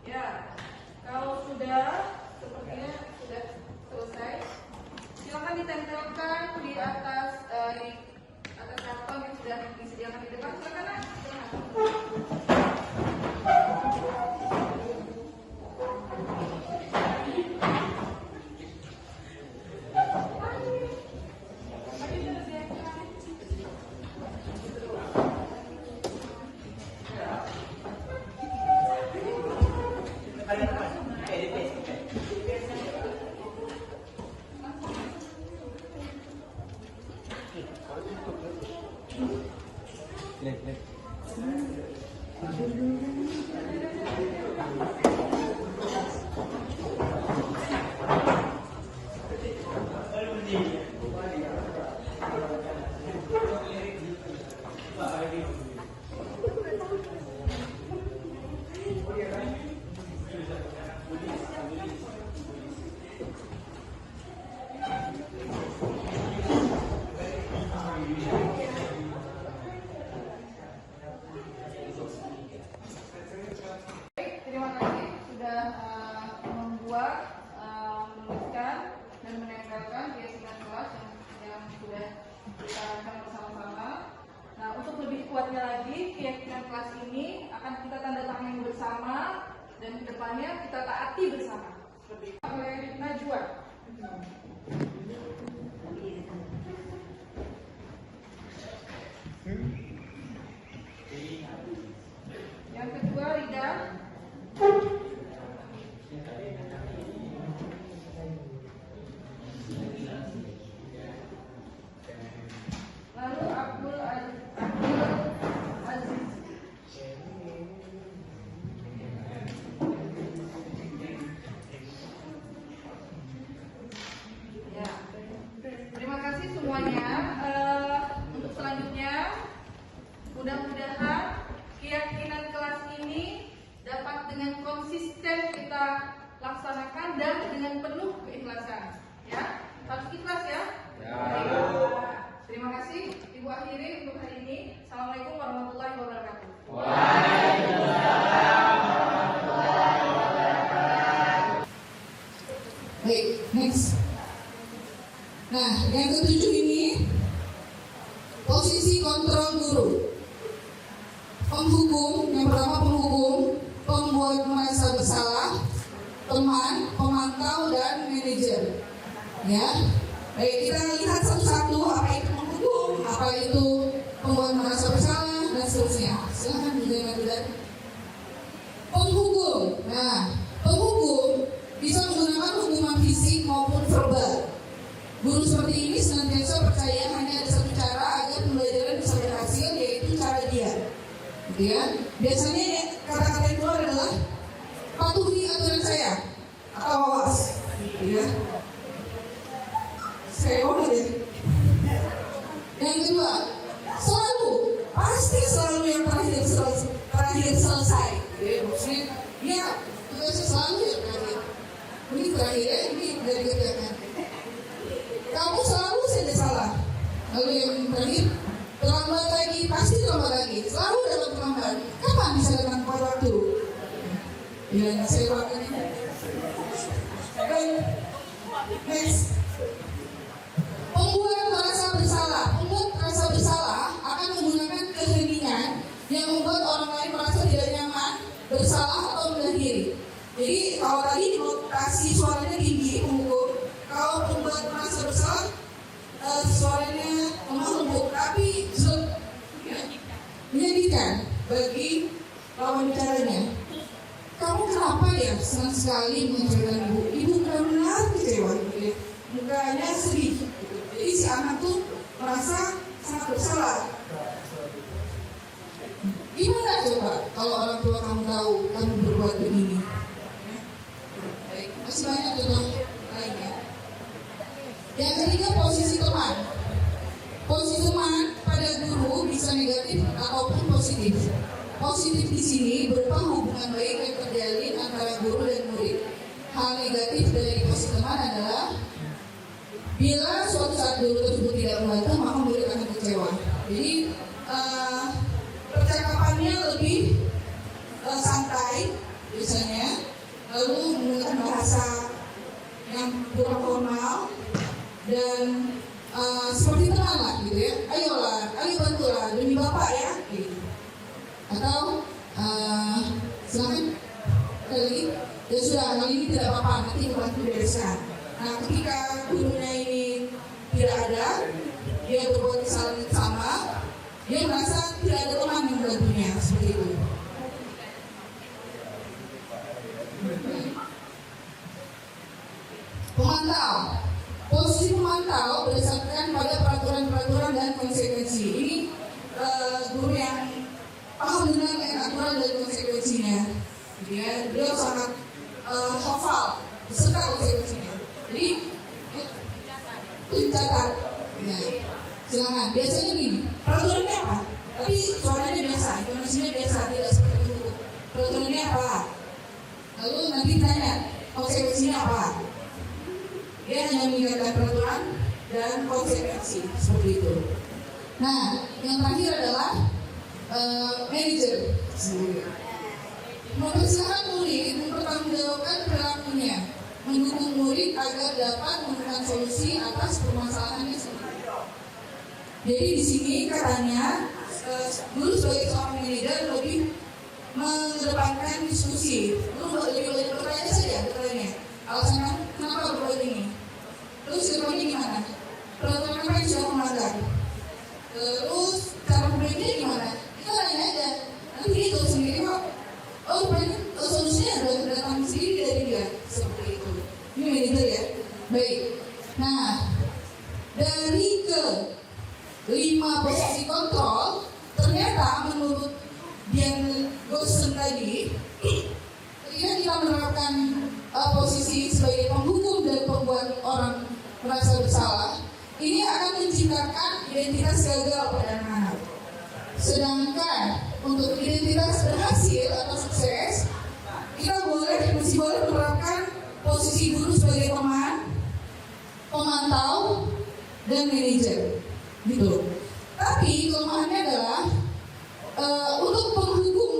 Ya, kalau sudah sepertinya sudah selesai, silakan ditempelkan di atas karton yang sudah disediakan di depan. Silakan, Nak. Silakan. Terima kasih sudah menuliskan dan menempelkan keyakinan kelas yang sudah kita lakukan bersama-sama. Nah, untuk lebih kuatnya lagi, keyakinan kelas ini akan kita tanda tangani bersama dan kedepannya kita taati bersama. Seperti itu. Oleh Najwa. Yang kedua, Rida. Lalu Abdul Aziz. Ya, terima kasih semuanya. Untuk selanjutnya, mudah-mudahan keyakinan kelas ini dapat dengan konsisten kita laksanakan dan dengan penuh keikhlasan. Ya, harus ikhlas ya. Terima kasih. Ibu akhiri untuk hari ini. Assalamualaikum warahmatullahi wabarakatuh. Baik, next. Nah, yang ketujuh ini posisi kontrol guru. Penghukum, yang pertama penghukum, pembuat merasa bersalah, teman, pemantau, dan manajer. Ya, baik, kita lihat satu-satu apa itu penghukum, apa itu pembuat merasa bersalah, dan seterusnya. Silahkan didengar dan penghukum. Nah, penghukum bisa menggunakan hukuman fisik maupun verbal. Guru seperti ini senantiasa percaya hanya ada satu cara agar pembelajaran bisa berhasil, yaitu cara dia. Gitu ya. Biasanya kata-kata yang keluar adalah patuhi aturan saya atau awas. Gitu ya. Saya ya. Yang kedua, pasti selalu yang terakhir selesai. Gitu ya. Maksudnya, ya tugasnya selalu yang terakhir. Ini terakhir ya, ini dari kerjakan. Kamu selalu saja salah. Lalu yang terakhir, terlambat lagi, pasti terlambat lagi, selalu dapat terlambat. Kapan bisa datang tepat waktu? Ya, saya doakan ini. Next. Pembuat merasa bersalah akan menggunakan keheningan yang membuat orang lain merasa tidak nyaman, bersalah atau menahan diri. Jadi kalau tadi notasi suaranya tinggi, pemukul. Kalau pembuat merasa bersalah, suaranya lemah lembut, tapi menyedihkan bagi lawan bicaranya. Kamu kenapa ya senang sekali menceritakan ibu? Ibu benar-benar kecewa, gitu ya. Mukanya sedih. Jadi si anak tuh merasa sangat bersalah. Gimana coba kalau orang tua kamu tahu kamu berbuat begini? Baik, masih banyak contoh lainnya. Yang ketiga, posisi teman. Posisi teman pada guru bisa negatif ataupun positif. Positif di sini berupa hubungan baik yang terjalin antara guru dan murid. Hal negatif dari posisi teman adalah bila suatu saat guru tersebut tidak membantu, maka murid akan kecewa. Jadi percakapannya lebih santai biasanya, lalu menggunakan bahasa yang kurang formal dan seperti teman lah gitu ya. Ayolah, ayo bantulah demi bapak ya. Gitu. Atau silakan lagi. Ya sudah, kali ini tidak apa-apa, nanti bantu bereskan. Nah, ketika gurunya ini tidak ada, dia berbuat kesalahan sama, dia merasa tidak ada teman yang membantunya, seperti itu. Pemantau. Posisi pemantau berdasarkan pada peraturan-peraturan dan konsekuensi. Ini guru yang paham dengan aturan dan konsekuensinya. Dia sangat hafal beserta konsekuensinya. Jadi dicatat. Ya. Silakan. Biasanya gini. Peraturannya apa? Tapi suaranya biasa, intonasinya biasa, tidak seperti itu. Peraturannya apa? Lalu nanti tanya konsekuensinya apa? Dia hanya mengingatkan peraturan dan konsekuensi seperti itu. Nah, yang terakhir adalah manajer. Mempersilahkan murid mempertanggungjawabkan perilakunya, mendukung murid agar dapat menemukan solusi atas permasalahannya sendiri. Jadi di sini katanya guru sebagai seorang manajer lebih mengedepankan diskusi. Guru lebih banyak bertanya saja, bertanya. Alasan kenapa berbuat ini? Terus kedepannya gimana? Peraturan apa yang sudah melanggar? Terus cara perbaiknya gimana? Kita tanya aja. Nanti dia tahu sendiri kok. Oh, rupanya solusinya adalah datang sendiri dari dia. Seperti itu. Ini manajer ya. Baik. Nah, dari ke 5 posisi kontrol, ternyata menurut Dian Gosen tadi, ketika kita menerapkan posisi sebagai penghukum dan pembuat orang merasa bersalah, ini akan menciptakan identitas gagal pada anak-anak. Sedangkan untuk identitas berhasil atau sukses, kita masih boleh menerapkan posisi guru sebagai teman, pemantau, dan manajer, gitu. Tapi kelemahannya adalah untuk penghukum,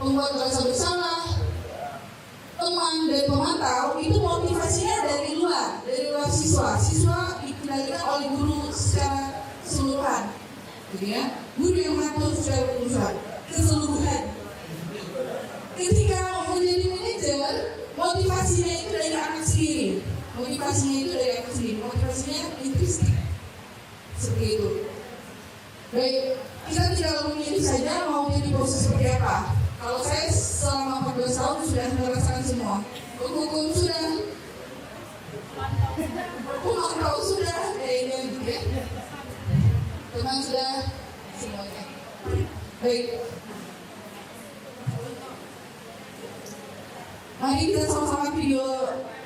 pembuat merasa bersalah, teman dan pemantau itu motivasinya dari luar siswa. Siswa dikendalikan oleh guru secara keseluruhan, gitu ya. Guru yang mengatur secara keseluruhan. Ketika menjadi manajer, motivasinya itu dari anak sendiri. Motivasinya intristik. Seperti itu. Baik, kita tidak memilih saja mau jadi posisi seperti apa. Kalau saya selama 14 tahun sudah merasakan semua. Hukum sudah, pemantau sudah, ini gitu ya. Teman sudah, semuanya. Baik. Mari kita sama-sama video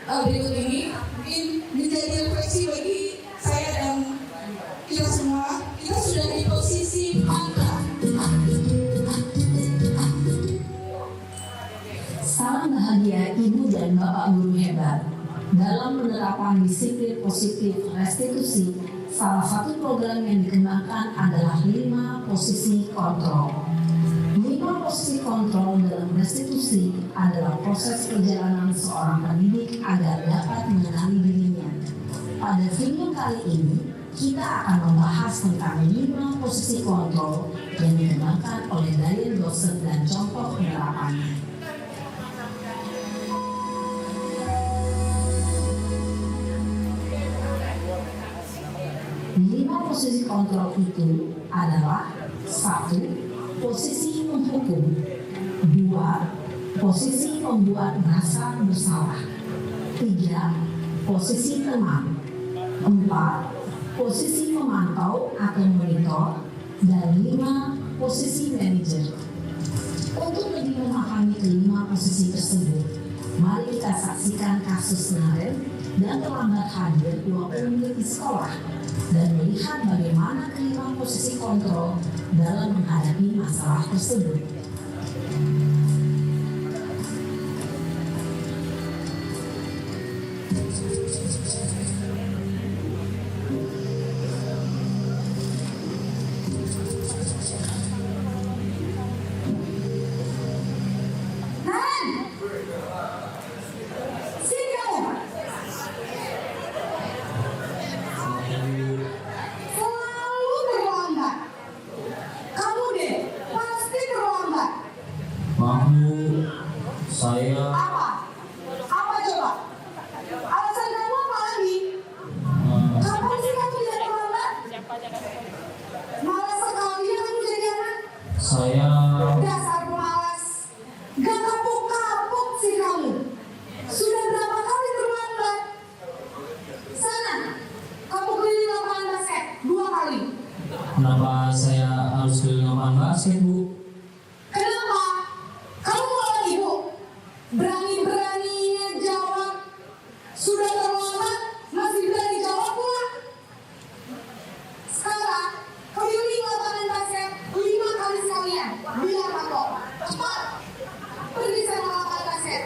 berikut ini mungkin menjadi refleksi bagi saya dan kita semua. Kita sudah di posisi mana? Salam bahagia Ibu dan Bapak guru hebat. Dalam penerapan disiplin positif restitusi, salah satu program yang dikembangkan adalah 5 posisi kontrol. 5 posisi kontrol dalam restitusi adalah proses perjalanan seorang pendidik agar dapat mengenali dirinya. Pada video kali ini, kita akan membahas tentang 5 posisi kontrol yang dikembangkan oleh Diane Dawson dan contoh penerapannya. 5 posisi kontrol itu adalah 1. Posisi menghukum. 2. Posisi membuat merasa bersalah. 3. Posisi tenang. 4. Posisi memantau atau monitor. Dan 5. Posisi manajer. Untuk lebih memahami kelima posisi tersebut, mari kita saksikan kasus Naren dan terlambat hadir 20 menit di sekolah dan melihat bagaimana kelima posisi kontrol dalam menghadapi masalah tersebut. Maaf Bu, saya Apa coba? Alasan kamu apa lagi? Kapan sih kamu jadi terlambat? Malas sekali ya kamu jadi anak. saya Dasar pemalas. Gak kapok-kapok sih kamu. Sudah berapa kali terlambat? Sana, kamu keliling lapangan basket 2 kali. kenapa saya harus keliling lapangan basket Bu? Kenapa? Kamu malah ibu. Berani-beraninya jawab. Sudah terlambat, masih berani jawab pula. Sekarang, keliling lapangan basket 5 kali sekalian. Biar kapok. Cepat. Pergi sama lapangan basket.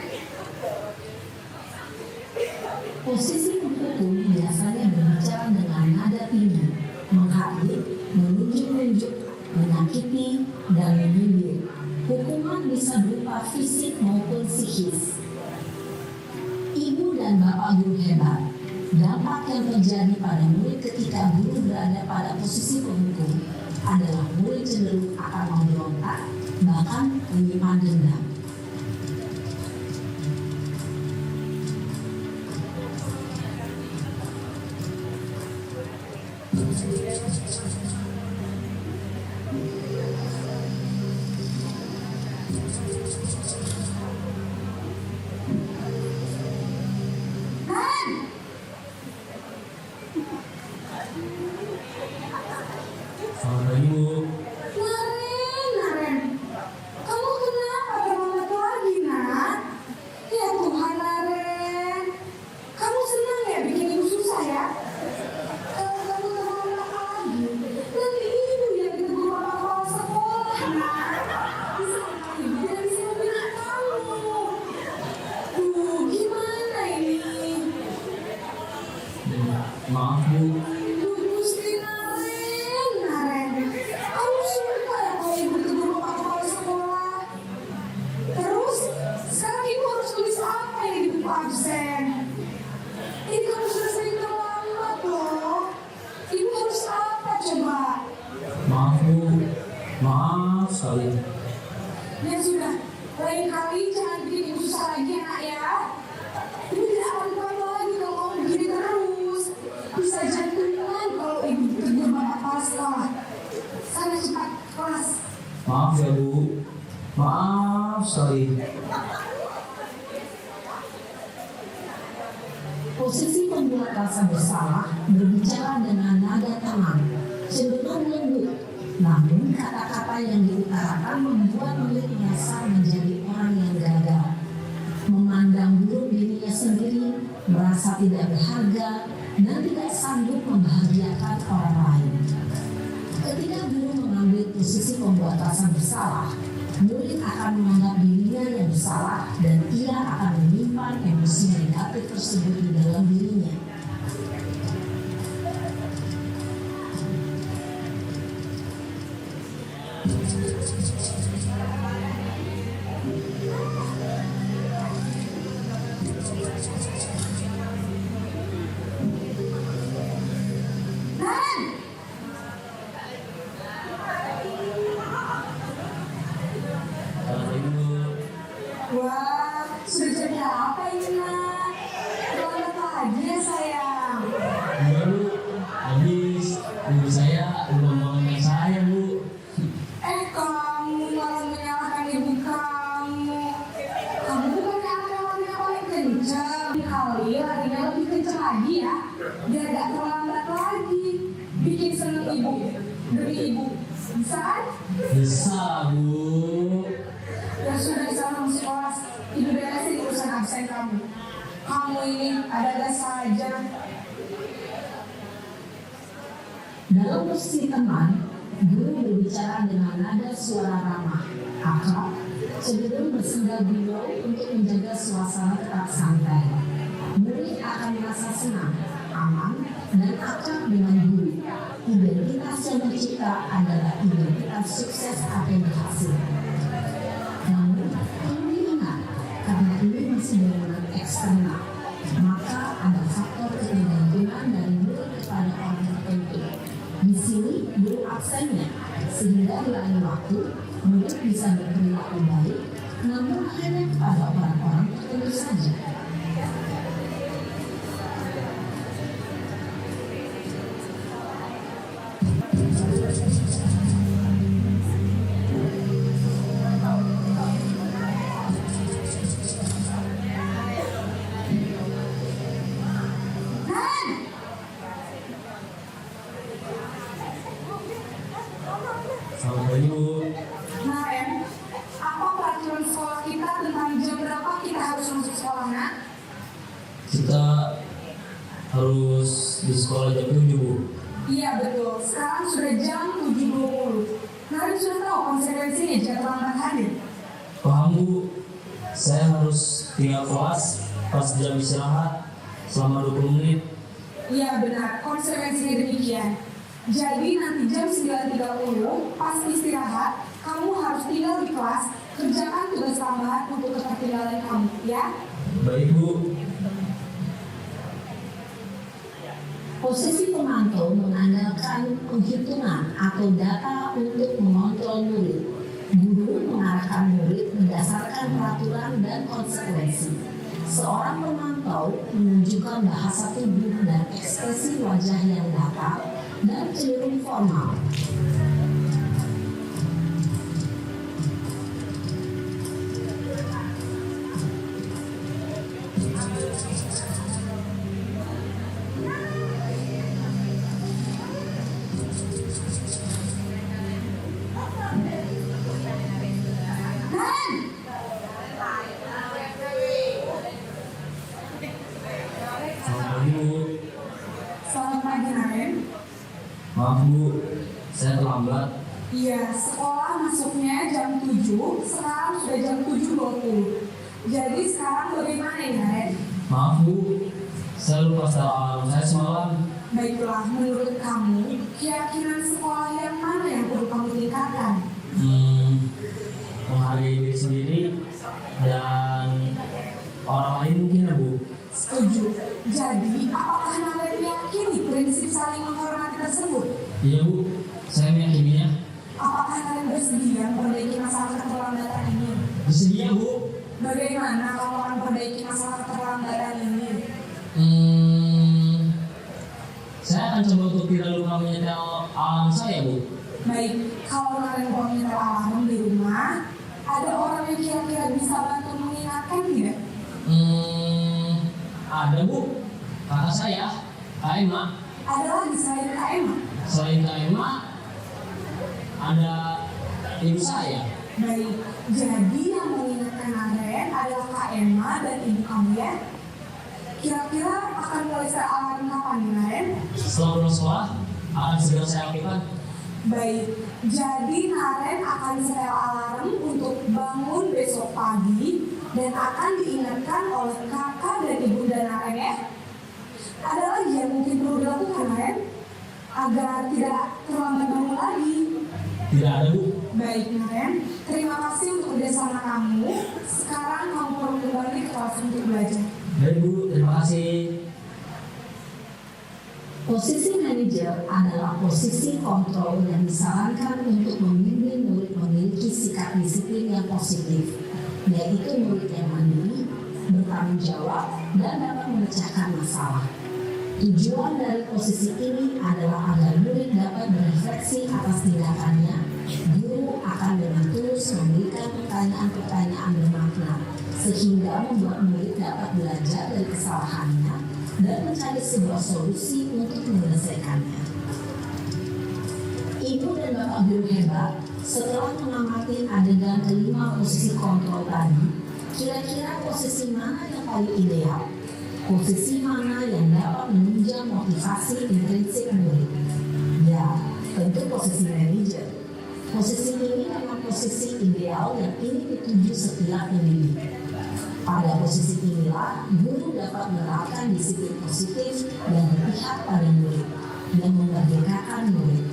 Posisi menghukum biasanya berbicara dengan nada tinggi, menghardik, menunjuk-nunjuk, menyakiti, dan menyindir. Hukuman bisa berupa fisik maupun psikis. Ibu dan bapak guru hebat, dampak yang terjadi pada murid ketika guru berada pada posisi penghukum adalah murid cenderung akan memberontak, bahkan menyimpan dendam. Selamat pagi Bu. Naren, kamu kenapa terlambat lagi, nak? Ya Tuhan, Naren. Kamu senang ya bikin ibu susah ya? Kalau kamu terlambat lagi, nanti ibu yang ditegur sama kepala sekolah, nak. Bisa ibu tidak bisa membela kamu. Gimana ini? Maaf Bu, Gusti Naren. Kamu suka ya kalau ibu ditegur sama kepala sekolah? Terus, sekarang ibu harus tulis apa yang di buku absen? Ini kamu sudah sering terlambat loh. Ibu harus apa coba? maaf Bu, maaf sekali. Ya sudah, lain kali jangan bikin ibu susah lagi nak ya. Ibu tidak akan apa lagi kalau kamu begini terus. Bisa jantungan kalau ibu ditegur sama kepala sekolah. Sana cepat kelas. Maaf ya Bu, maaf sekali. Posisi pembuat rasa bersalah berbicara dengan nada tenang, cenderung lembut, namun kata-kata yang diutarakan membuat murid merasa menjadi orang yang gagal, memandang buruk dirinya sendiri, merasa tidak berharga, dan tidak sanggup membahagiakan orang lain. Ketika guru mengambil posisi pembuat rasa bersalah, murid akan menganggap dirinya yang bersalah dan ia akan menyimpan emosi negatif tersebut di dalam dirinya. Wah, sudah jadi apa ini nak? Selamat pagi ya sayang. Iya Bu, habis ibu saya udah ngomongin saya Bu. Kamu malah menyalahkan ibu kamu. Kamu bukannya apa-apa paling kencang. Kali larinya lebih kencang lagi ya. Biar gak terlambat lagi. Bikin seneng ibu. Demi ibu. Bisa kan? Bisa Bu. Ya sudah sana sekolah. Ibu beresin urusan absen kamu. Kamu ini ada-ada saja. Dalam posisi teman, guru berbicara dengan nada suara ramah, akrab, cenderung bersinggah gurau untuk menjaga suasana tetap santai. Murid akan merasa senang, aman, dan akrab dengan guru. Identitas yang tercipta adalah identitas sukses atau berhasil. Namun, perlu diingat, karena ini masih dorongan eksternal, maka ada faktor ketergantungan dari murid kepada orang tertentu. Di sini, guru absennya, sehingga di lain waktu, murid bisa berperilaku baik, namun hanya kepada orang-orang tertentu saja. Selamat pagi Bu. Nah, apa peraturan sekolah kita tentang jam berapa kita harus masuk sekolah, nak? Kita harus di sekolah jam 7 Bu. Iya betul, sekarang sudah jam 7.20. Kalian sudah tahu konsekuensinya jika terlambat hadir? Paham Bu, saya harus tinggal kelas pas jam istirahat selama 20 menit. Iya benar, konsekuensinya demikian. Jadi nanti jam 9.30 pas istirahat, kamu harus tinggal di kelas, kerjakan tugas tambahan untuk ketertinggalan kamu, ya? Baik Bu. Posisi pemantau mengandalkan penghitungan atau data untuk mengontrol murid. Guru mengarahkan murid berdasarkan peraturan dan konsekuensi. Seorang pemantau menunjukkan bahasa tubuh dan ekspresi wajah yang datar dan cenderung formal. Selamat pagi Bu. Selamat pagi, Naren. Maaf Bu, saya terlambat. Iya, sekolah masuknya jam 7, sekarang sudah jam 7.20. Jadi sekarang bagaimana ya, Naren? Maaf Bu, saya lupa setel alarm saya semalam. Baiklah, menurut kamu, keyakinan sekolah yang mana yang perlu kamu tingkatkan? Menghargai diri sendiri dan orang lain mungkin ya Bu. Setuju. Jadi, apakah Naren meyakini prinsip saling menghormati tersebut? Iya Bu, saya meyakininya. Apakah Naren bersedia memperbaiki masalah keterlambatan ini? Bersedia Bu. Bagaimana kalau akan memperbaiki masalah keterlambatan ini? Saya akan coba untuk tidak lupa menyetel alarm saya Bu. Baik, kalau Naren mau menyetel alarm di rumah, ada orang yang kira-kira bisa bantu mengingatkan tidak? Ada Bu, kakak saya, Kak Emma. Ada lagi selain Kak Emma? Selain Kak Emma, ada ibu saya. Baik, jadi yang mengingatkan Naren adalah Kak Emma dan ibu kamu ya? Kira-kira akan mulai saya alarm kapan nih, Naren? Setelah pulang sekolah, akan segera saya aktifkan. Baik, jadi Naren akan setel alarm untuk bangun besok pagi dan akan diingatkan oleh kakak dan ibunda Naren ya. Ada lagi yang mungkin perlu dilakukan Naren agar tidak terlambat bangun lagi. Tidak ada Bu. Baik, Naren. Terima kasih untuk kerjasama kamu. Sekarang kamu perlu kembali ke kelas untuk belajar. Baik Bu, terima kasih. Posisi manajer adalah posisi kontrol yang disarankan untuk membimbing murid memiliki sikap disiplin yang positif, yaitu murid yang mandiri, bertanggung jawab, dan dapat memecahkan masalah. Tujuan dari posisi ini adalah agar murid dapat berefleksi atas tindakannya. Guru akan dengan tulus memberikan pertanyaan-pertanyaan bermakna, sehingga membuat murid dapat belajar dari kesalahannya dan mencari sebuah solusi untuk menyelesaikannya. Ibu dan Bapak guru hebat, setelah mengamati adegan kelima posisi kontrol tadi, kira-kira posisi mana yang paling ideal? Posisi mana yang dapat menunjang motivasi intrinsik murid? Ya, tentu posisi manajer. Posisi ini memang posisi ideal yang ingin dituju setiap pendidik. Pada posisi inilah, guru dapat menerapkan disiplin positif dan berpihak pada murid, yang memerdekakan murid.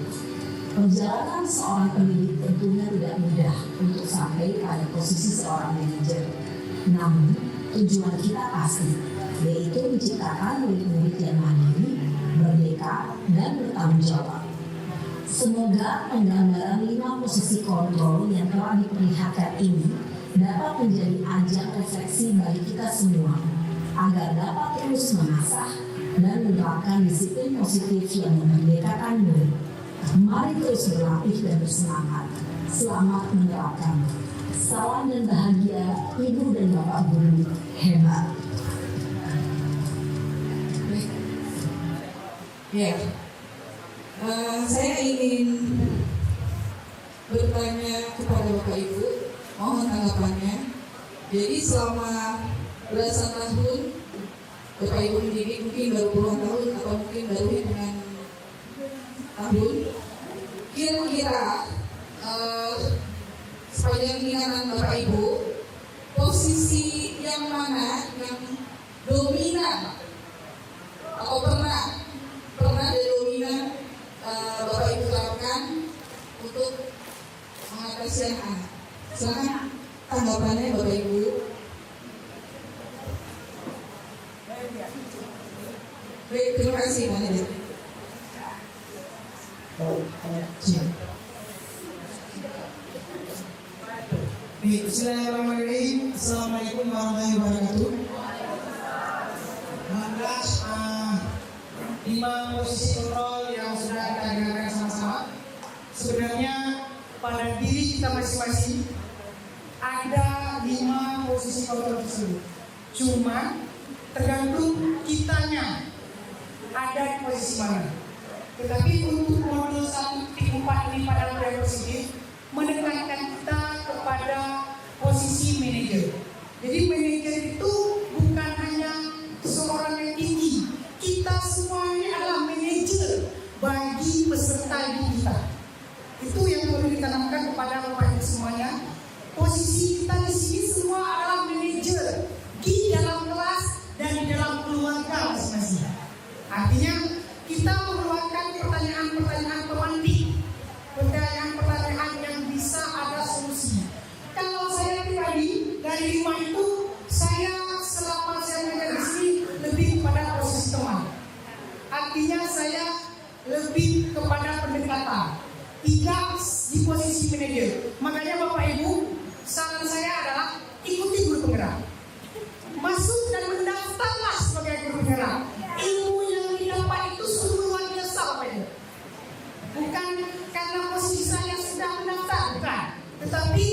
Perjalanan seorang pendidik tentunya tidak mudah untuk sampai pada posisi seorang manajer. Namun, tujuan kita pasti, yaitu menciptakan murid-murid yang mandiri, merdeka, dan bertanggung jawab. Semoga penggambaran 5 posisi kontrol yang telah diperlihatkan ini dapat menjadi ajang refleksi bagi kita semua, agar dapat terus mengasah dan menerapkan disiplin positif yang memerdekakan murid. Mari terus berlatih dan bersemangat. Selamat menerapkan. Salam dan bahagia Ibu dan Bapak guru hebat. Ya, saya ingin bertanya kepada Bapak Ibu, mohon tanggapannya. Jadi selama belasan tahun Bapak Ibu mendidik, mungkin baru puluhan tahun atau mungkin baru hitungan tahun, kira-kira sepanjang ingatan Bapak Ibu, posisi yang mana yang dominan atau pernah ada dominan Bapak Ibu lakukan untuk mengatasi anak? Silakan tanggapannya Bapak Ibu. Baik, terima kasih manajer. Bismillahirrahmanirrahim. Assalamualaikum warahmatullahi wabarakatuh. Alhamdulillah, 5 posisi kontrol yang sudah kita dengarkan sama-sama. Sebenarnya pada diri kita masing-masing ada 5 posisi kontrol tersebut. Cuma tergantung kitanya ada di posisi mana. Tetapi untuk modul 1.4 ini pada yang positif menekankan kita kepada posisi manajer. Jadi manajer itu bukan hanya seorang yang tinggi. Kita semua ini adalah manajer bagi peserta didik kita. Itu yang perlu ditanamkan kepada Bapak Ibu semuanya. Posisi kita di sini semua adalah manajer di dalam kelas dan di dalam keluarga masing-masing. Artinya kita mengeluarkan pertanyaan-pertanyaan pemantik, pertanyaan-pertanyaan yang bisa ada solusi. Kalau saya pribadi dari 5 itu, saya selama saya mengajar di sini lebih kepada posisi teman. Artinya saya lebih kepada pendekatan, tidak di posisi manajer. Makanya Bapak Ibu, saran saya adalah ikuti guru penggerak. Masuk dan mendaftarlah sebagai guru penggerak. Ilmu yang didapat itu sungguh luar biasa Bapak Ibu. Bukan karena posisi saya sudah mendaftar, bukan. Tetapi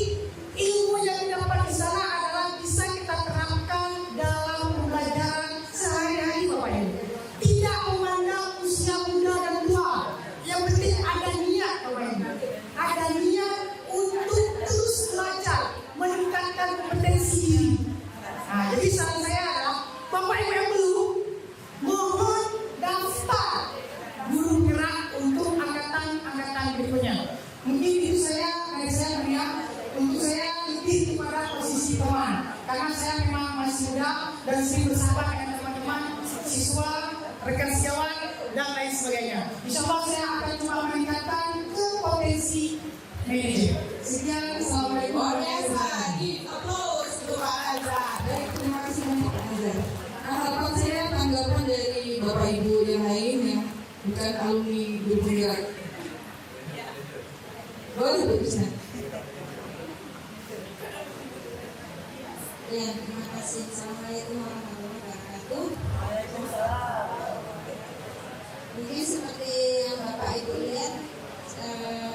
ilmu yang didapat di sana adalah bisa kita terapkan dalam pembelajaran sehari-hari Bapak Ibu. Tidak memandang usia muda dan tua. Yang penting ada niat Bapak Ibu. Ada niat untuk terus belajar, meningkatkan kompetensi diri. Nah, jadi saran saya adalah Bapak Ibu yang belum, mohon daftar guru gerak untuk angkatan berikutnya. Mungkin itu dari saya melihat, untuk saya lebih kepada posisi teman, karena saya memang masih muda dan sering bersahabat dengan teman-teman, siswa, rekan sejawat, dan lain sebagainya. Insya Allah saya akan coba meningkatkan ke potensi manajer. Sekian, assalamualaikum Luar warahmatullahi biasa, wabarakatuh. di applause untuk Pak Azhar. Baik, terima kasih banyak Pak Azhar. Nah, harapan saya tanggapan dari Bapak Ibu yang lain yang bukan alumni Grup Penggerak. Boleh Bu bisa. Ya, terima kasih. Assalamualaikum warahmatullahi wabarakatuh. Mungkin seperti yang Bapak Ibu lihat,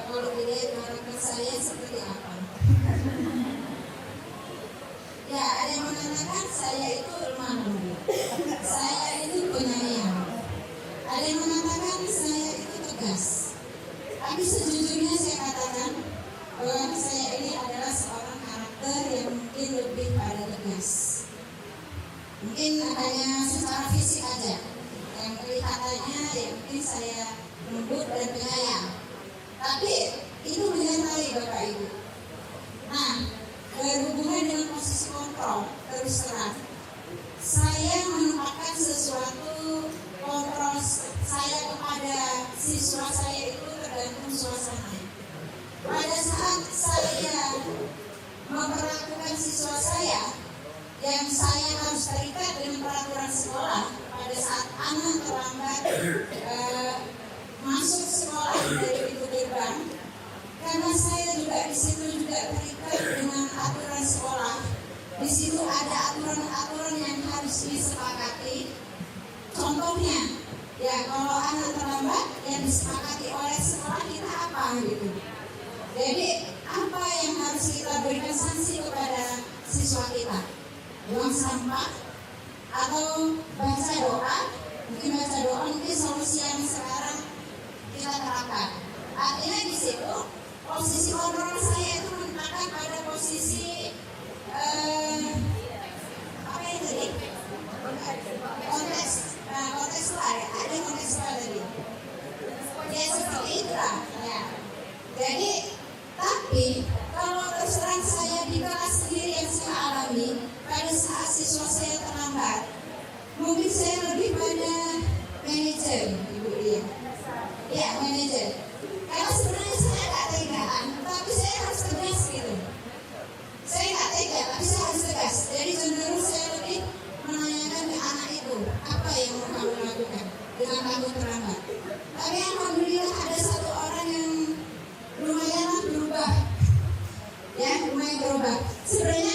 kalau dilihat harapan saya seperti apa? Ya, ada yang mengatakan saya itu lemah lembut, saya itu penyayang. Ada yang mengatakan saya itu tegas. Tapi sejujurnya saya katakan bahwa saya ini adalah seorang karakter yang mungkin lebih pada tegas. Mungkin hanya secara fisik aja yang kelihatannya ya mungkin saya lembut dan penyayang. Tapi itu menyertai Bapak Ibu. Nah, berhubungan dengan posisi kontrol, terus terang saya menempatkan sesuatu kontrol saya kepada siswa saya itu tergantung suasana. Pada saat saya memperlakukan siswa saya yang saya harus terikat dengan peraturan sekolah pada saat anak terlambat masuk sekolah dari pintu gerbang, karena saya juga di situ juga terikat dengan aturan sekolah. Di situ ada aturan-aturan yang harus disepakati. Contohnya, ya kalau anak terlambat yang disepakati oleh sekolah kita apa gitu. Jadi apa yang harus kita berikan sanksi kepada siswa kita? Buang sampah atau baca doa? Mungkin baca doa mungkin solusi yang sekarang kita terapkan. Artinya di situ posisi kontrol saya itu menempatkan pada posisi apa yang tadi? Kontekstual ya, ada kontekstual tadi. Ya seperti itu lah. Ya. Jadi, tapi kalau terus terang saya di kelas sendiri yang saya alami pada saat siswa saya terlambat, mungkin saya lebih pada manajer, Ibu Lia. Ya manajer. Karena sebenarnya saya nggak tegaan, tapi saya harus tegas gitu. Saya nggak tega, tapi saya harus tegas. Jadi cenderung saya lebih menanyakan ke anak itu apa yang mau kamu lakukan dengan kamu terlambat. Tapi alhamdulillah ada satu orang yang lumayan berubah, ya lumayan berubah. Sebenarnya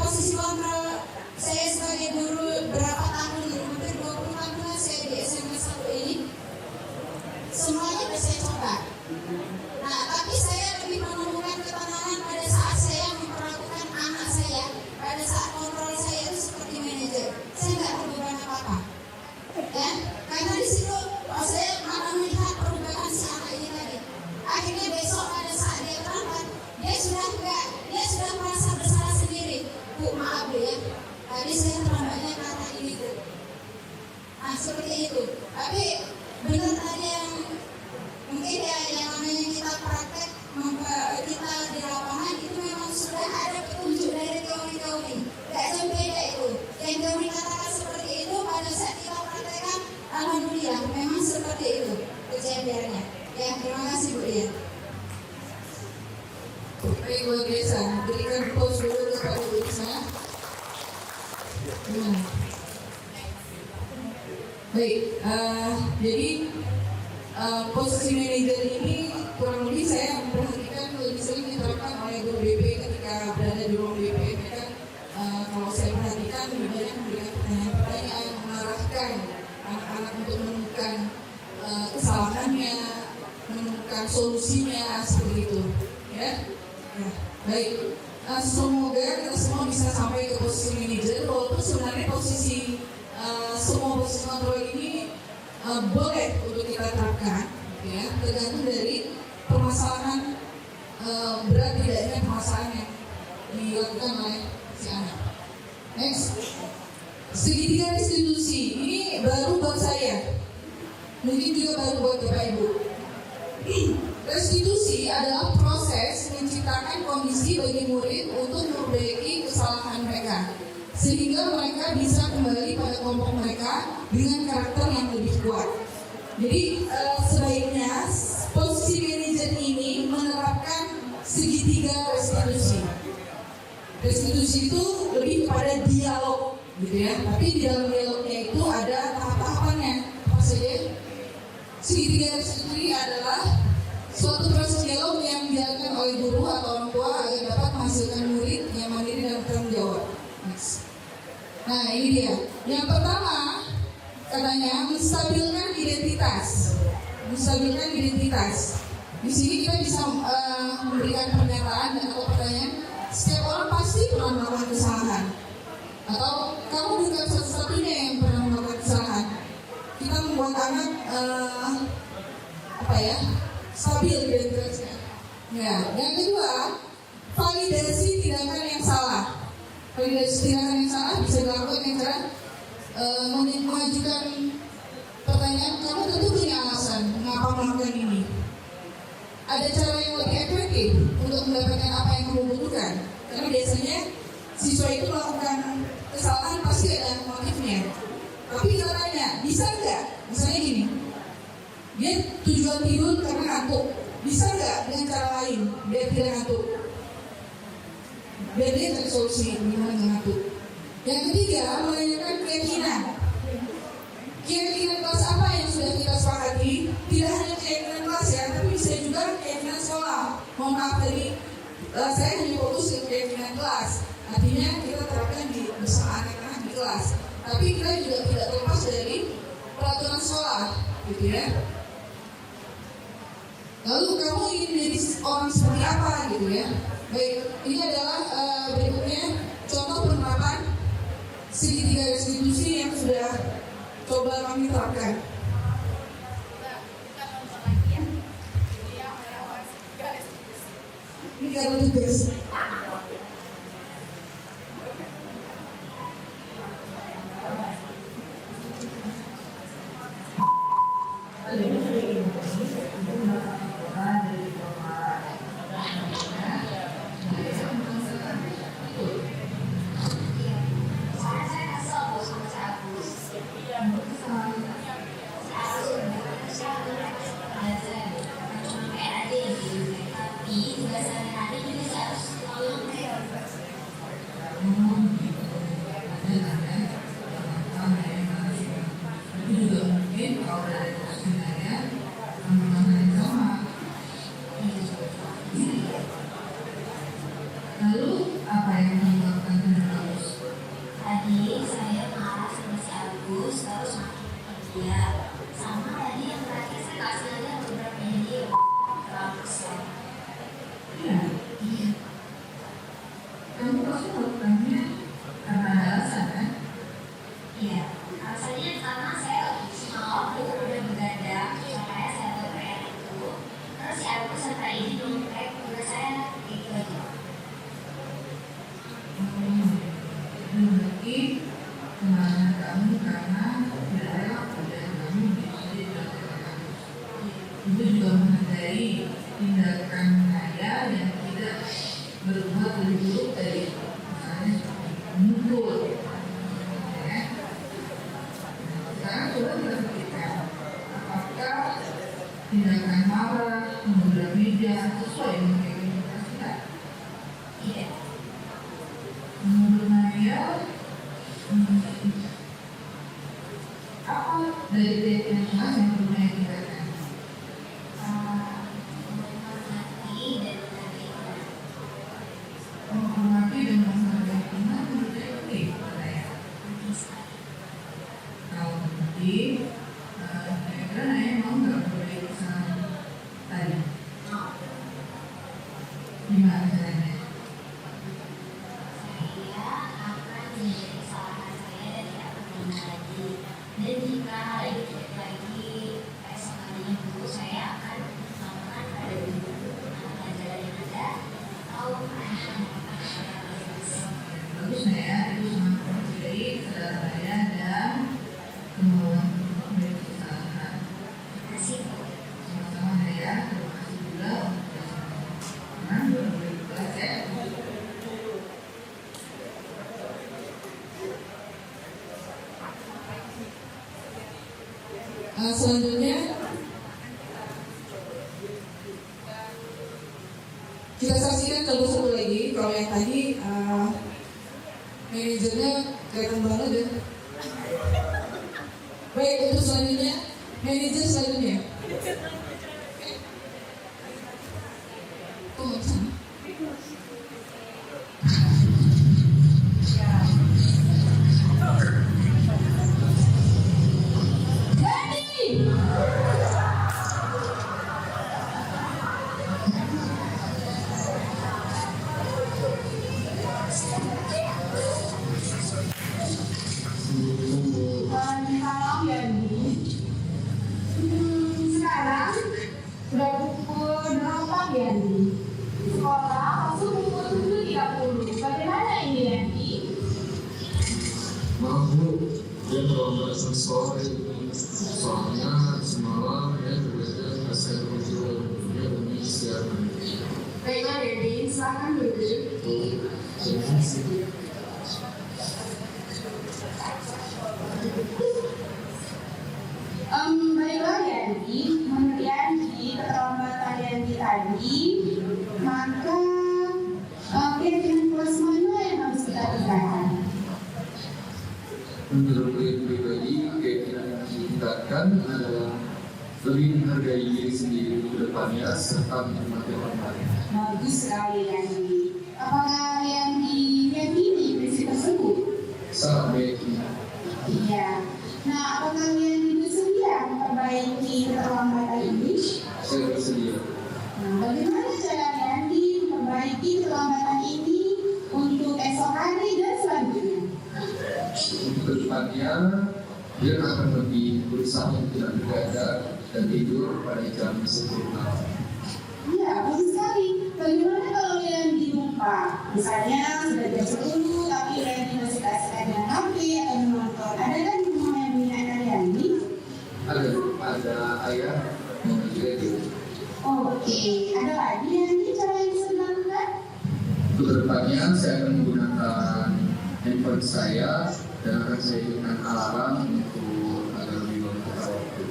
posisi kontrol saya sebagai guru berapa tahun, hampir 20 tahun saya di SMA 1 ini, semuanya sudah saya coba. Nah, tapi saya lebih menemukan ketenangan pada saat saya memperlakukan anak saya, pada saat kontrol saya itu seperti manajer. Saya nggak berbeban apa-apa, ya, karena di situ saya malah melihat perubahan si anak ini tadi. Akhirnya besok pada saat dia terlambat, dia sudah merasa bersalah sendiri. Bu, maaf Bu ya, tadi saya terlambatnya karena ini Bu. Nah, seperti itu. Tapi benar tadi yang mungkin ya yang namanya kita praktek kita di lapangan itu memang sudah ada petunjuk dari teori-teori. Gak jauh beda itu. Yang teori katakan seperti itu pada saat kita praktekkan, alhamdulillah memang seperti itu kejadiannya. Ya, terima kasih Bu Lia. Baik, luar biasa. Berikan pause dulu kepada Bu Isma. Baik, jadi posisi manajer ini kurang lebih saya memperhatikan lebih sering diterapkan oleh guru BP ketika berada di ruang BP. Mereka kalau saya perhatikan lebih banyak memberikan pertanyaan-pertanyaan, mengarahkan anak-anak untuk menemukan kesalahannya, menemukan solusinya seperti itu, ya. Nah, baik. Semoga kita semua bisa sampai ke posisi manajer, walaupun sebenarnya posisi semua posisi kontrol ini boleh untuk kita terapkan, ya, tergantung dari permasalahan berat tidaknya permasalahan yang dilakukan oleh si anak. Next, segitiga restitusi ini baru buat saya, mungkin juga baru buat Bapak Ibu. Restitusi adalah proses menciptakan kondisi bagi murid untuk memperbaiki kesalahan mereka, sehingga mereka bisa kembali pada kelompok mereka dengan karakter yang lebih kuat. Jadi sebaiknya posisi manajer ini menerapkan segitiga Restitusi itu lebih kepada dialog, gitu ya. Tapi di dalam dialognya itu ada tahap-tahapannya. Apa saja? Segitiga restitusi adalah suatu proses dialog yang dilakukan oleh guru atau orang tua agar dapat menghasilkan murid yang mandiri dan bertanggung jawab. Next. Nah, ini dia. Yang pertama, katanya menstabilkan identitas. Menstabilkan identitas. Di sini kita bisa memberikan pernyataan dan atau pertanyaan. Setiap orang pasti pernah melakukan kesalahan. Atau kamu bukan satu-satunya yang pernah melakukan kesalahan. Kita membuat anak stabil identitasnya. Ya, yang kedua, validasi tindakan yang salah. Validasi tindakan yang salah bisa dilakukan dengan cara mengajukan pertanyaan, kamu tentu punya alasan mengapa melakukan ini. Ada cara yang lebih efektif untuk mendapatkan apa yang kamu butuhkan. Karena biasanya siswa itu melakukan kesalahan pasti ada motifnya. Tapi kita tanya, bisa nggak? Misalnya gini, dia tujuan tidur karena ngantuk. Bisa nggak dengan cara lain biar tidak ngantuk? Biar dia cari solusi gimana ngantuk. Yang ketiga, menanyakan keyakinan. Keyakinan kelas apa yang sudah kita sepakati? Tidak hanya keyakinan kelas ya, tapi bisa juga keyakinan sekolah. Mohon maaf tadi, saya hanya fokus ke keyakinan kelas. Artinya kita terapkan di bersama anak-anak di kelas. Tapi kita juga tidak terlepas dari peraturan sekolah, gitu ya. Lalu kamu ingin menjadi orang seperti apa, gitu ya? Baik, ini adalah berikutnya contoh penerapan segitiga restitusi yang sudah coba kami terapkan. Ini karena tugas. Lalu apa yang menyebabkan Agus? Tadi saya marah sama si Agus, terus makin dia. Sama tadi yang terakhir saya kasih aja beberapa dia terlalu kesel. Iya. Kamu pasti melakukannya karena ada alasan kan? Iya, alasannya karena saya semalam itu udah begadang supaya saya tahu PR itu. Terus si Agus serta ini dompet tugas saya gitu aja. Berarti kemarahan kamu karena tidak rela dan kamu bisa dilakukan Agus. Itu juga menandai tindakan saya yang tidak berbuat lebih buruk dari misalnya seperti memukul. Ya. Sekarang coba kita pikirkan apakah tindakan marah, membelah meja sesuai dengan identitas kita? Iya. Menurut saya, apa dari keyakinan kelas yang perlu saya tinggalkan? Menghormati dan menghargai iman menurut saya penting buat saya. Kalau penting, kira-kira Naya mau nggak berbagi kesalahan tadi? Gimana caranya? Saya akan menjadi kesalahan saya dan tidak berulang lagi. Dan jika hal itu terjadi lagi, esok harinya dulu saya akan melakukan pada dulu pelajaran yang ada atau Bagus ya, itu sangat menghargai kesadaran saya dan kemauan untuk memiliki kesalahan. kasih. Sama-sama ya, terima kasih juga untuk karena berbagi kelas ya. Selanjutnya Kita saksikan kalau satu lagi. Kalau yang tadi manajernya kelihatan banget ya. Baik, untuk selanjutnya manajer selanjutnya. Oh, sana. Salam ya, Andi. Sekarang sudah pukul 8 ya, Andi. Sekolah langsung pukul 7.30. Bagaimana ini, Andi? Maaf Bu, dia terlambat sampai sore. Soalnya semalam dia bekerja pas saya muncul, dia belum istirahat. Baiklah, Andi. Silakan duduk. Terima kasih. Baiklah Yandi, menurut Yandi, keterlambatan Yandi tadi, maka keyakinan kelas mana yang harus kita tingkatkan? Menurut pribadi, keyakinan yang ditingkatkan adalah lebih menghargai diri sendiri ke depannya serta menikmati orang lain. Bagus sekali Yandi. Apakah Yandi meyakini prinsip tersebut? Sangat meyakini. Iya. Nah, apakah Yandi bersedia memperbaiki keterlambatan ini? Saya bersedia. Nah, bagaimana cara Yandi memperbaiki keterlambatan ini untuk esok hari dan selanjutnya? Untuk kedepannya, dia akan lebih berusaha untuk tidak begadang dan tidur pada jam sempurna. Iya, bagus sekali. Bagaimana kalau Yandi lupa? Misalnya sudah jam 10, tapi Yandi masih kasihkan dengan HP atau menonton. Ada kan di rumah yang punya anak Yandi? Ada ayah yang juga itu. Oke, ada lagi Yandi cara yang bisa dilakukan? Untuk kedepannya, saya akan menggunakan handphone saya dan akan saya hidupkan alarm untuk agar lebih bangun pada waktu.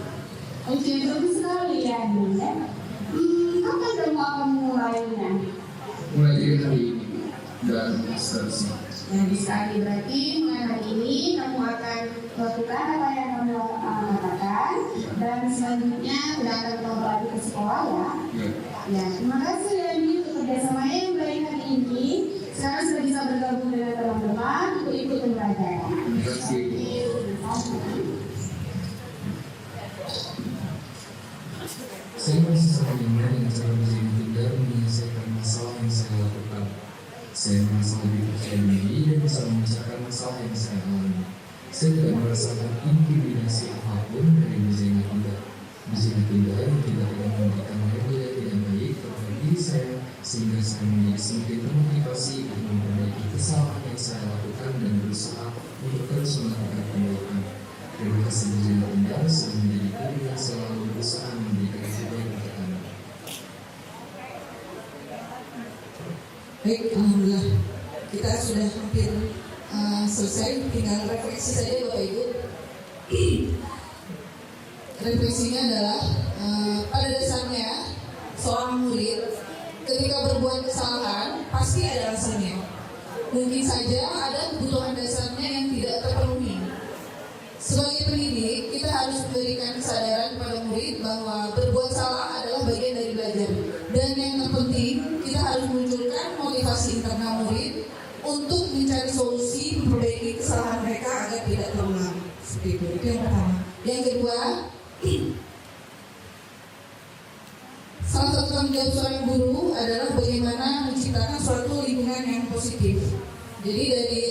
Oke, bagus sekali Yandi ya. Kapan kamu akan memulainya? Mulai dari hari ini dan seterusnya. Jadi sekali berarti mulai hari ini kamu akan lakukan apa yang kamu katakan dan selanjutnya tidak akan kembali lagi ke sekolah ya. Ya. Ya, terima kasih Yandi untuk kerjasamanya yang baik hari ini. Sekarang sudah bisa bergabung dengan teman-teman untuk ikut pembelajaran. Terima kasih. Saya masih sangat bingung dengan cara menjadi leader menyelesaikan masalah yang saya lakukan. Saya merasa lebih percaya diri dan bisa memecahkan masalah yang saya alami. Saya tidak merasakan intimidasi apapun dari Muzena Indah. Muzena Indah yang tidak akan memberikan label yang tidak baik kepada diri saya, sehingga saya menjadi semakin termotivasi untuk memperbaiki kesalahan yang saya lakukan dan berusaha untuk terus melakukan kebaikan. Terima kasih Muzena Indah sudah menjadi guru yang selalu berusaha memberikan yang terbaik untuk Anda. Baik, alhamdulillah kita sudah hampir selesai. Tinggal refleksi saja Bapak Ibu. Refleksinya adalah pada dasarnya seorang murid ketika berbuat kesalahan pasti ada alasannya. Mungkin saja ada kebutuhan dasarnya yang tidak terpenuhi. Sebagai pendidik, kita harus memberikan kesadaran kepada murid bahwa berbuat salah adalah bagian dari belajar. Dan yang terpenting, kita harus munculkan motivasi internal murid untuk mencari solusi memperbaiki kesalahan mereka agar tidak terulang. Seperti itu yang pertama. Yang kedua, salah satu tanggung jawab seorang guru adalah bagaimana menciptakan suatu lingkungan yang positif. Jadi dari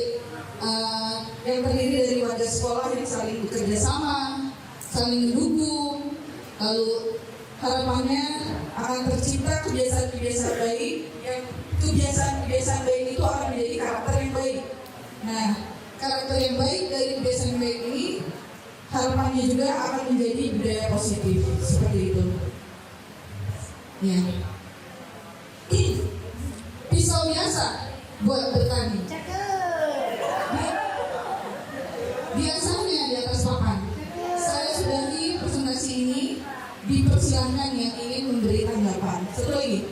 yang terdiri dari warga sekolah yang saling bekerja sama, saling mendukung, lalu harapannya akan tercipta kebiasaan-kebiasaan baik, yang kebiasaan-kebiasaan baik itu akan menjadi karakter yang baik. Nah, karakter yang baik dari kebiasaan yang baik ini harapannya juga akan menjadi budaya positif, seperti itu. Ya. Pisau biasa buat bertani. Biasanya di atas papan. Saya sudahi presentasi ini, dipersilahkan yang ingin memberi tanggapan. Satu lagi.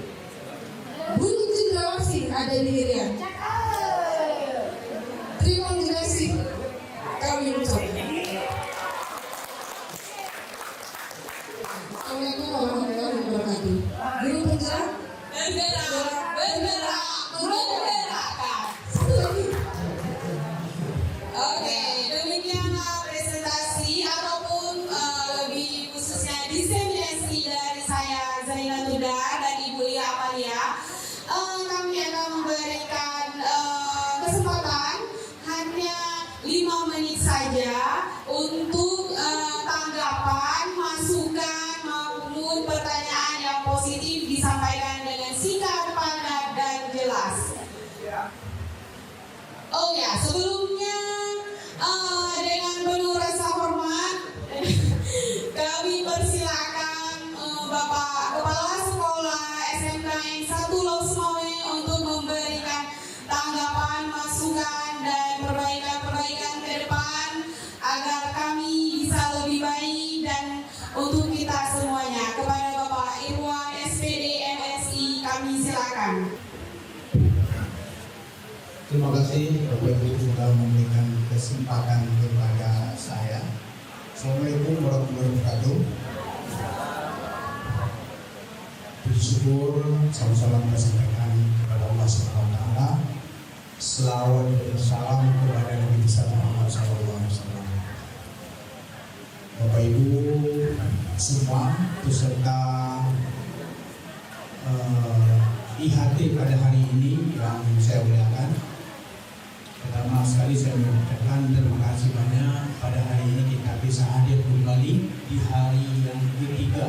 kami akan memberikan kesempatan hanya 5 menit saja untuk tanggapan, masukan maupun pertanyaan yang positif disampaikan dengan singkat, padat, dan jelas. Oh ya, sebelumnya dengan penuh rasa hormat kami persilakan Bapak Kepala Sekolah SMK Negeri 1 Losmawe untuk memberikan tanggapan, masukan, dan perbaikan-perbaikan ke depan agar kami bisa lebih baik dan untuk kita semuanya. Kepada Bapak Irwan SPD MSI kami silakan. Terima kasih Bapak Ibu sudah memberikan kesempatan kepada saya. Assalamualaikum warahmatullahi wabarakatuh. Bersyukur salam-salam disampaikan kepada Allah Subhanahu wa taala. Selawat dan salam kepada Nabi besar Muhammad sallallahu alaihi wasallam. Bapak Ibu semua peserta IHT pada hari ini yang saya muliakan. Pertama sekali saya mengucapkan terima kasih banyak pada hari ini kita bisa hadir kembali di hari yang ketiga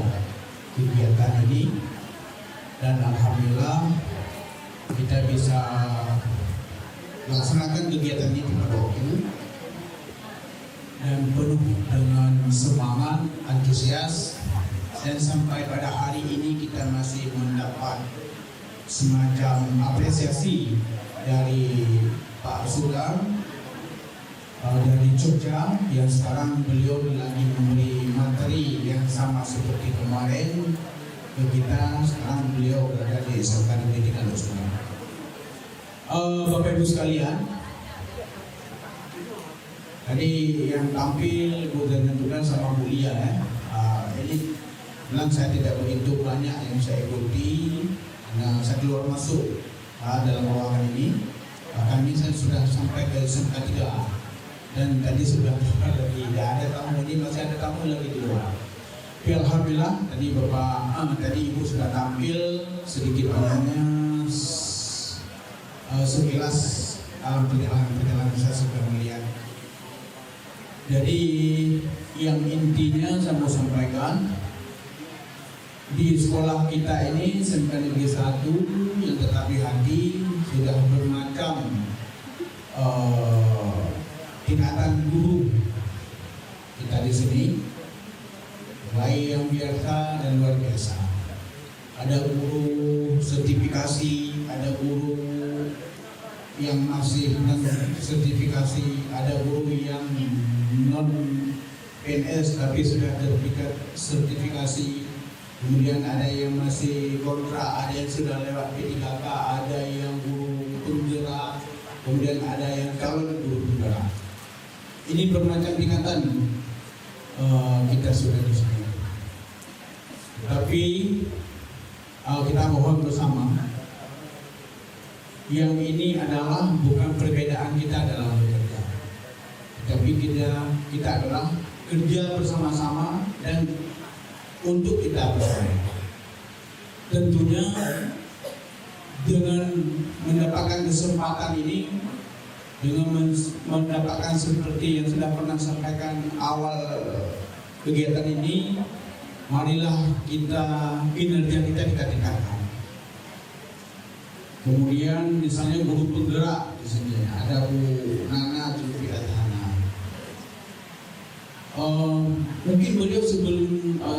kegiatan ini, dan alhamdulillah kita bisa melaksanakan kegiatan ini pada waktu dan penuh dengan semangat, antusias, dan sampai pada hari ini kita masih mendapat semacam apresiasi dari Pak Sugeng dari Jogja, yang sekarang beliau lagi memberi materi yang sama seperti kemarin ke kita. Sekarang beliau berada di SMK Negeri 3 Losmawe. Bapak Ibu sekalian, tadi yang tampil Bu Gantulan sama Bu Lia ini bilang saya tidak begitu banyak yang saya ikuti karena saya keluar masuk dalam ruangan ini. Bahkan ini saya sudah sampai ke SMK 3 dan tadi sudah lagi tidak ada tamu, ini masih ada tamu lagi di luar. Tapi alhamdulillah tadi Bapak, tadi Ibu sudah tampil sedikit banyaknya sekilas dalam perjalanan saya sudah melihat. Jadi yang intinya saya mau sampaikan, di sekolah kita ini SMK Negeri 1 yang tetap di hati sudah bermacam tingkatan guru kita di sini, mulai yang biasa dan luar biasa. Ada guru sertifikasi, ada guru yang masih non sertifikasi, ada guru yang non PNS tapi sudah sertifikasi. Kemudian ada yang masih kontrak, ada yang sudah lewat P3K, ada yang guru penggerak, kemudian ada yang calon guru penggerak. Ini bermacam tingkatan kita sudah di sini. Tapi kita mohon bersama, yang ini adalah bukan perbedaan kita dalam bekerja, tapi kita adalah kerja bersama-sama dan untuk kita bersama. Tentunya dengan mendapatkan kesempatan ini, dengan mendapatkan seperti yang sudah pernah sampaikan awal kegiatan ini, marilah kinerja kita tingkatkan. Kemudian misalnya guru penggerak di sini ada Bu Nana Julfi Adhana. Mungkin beliau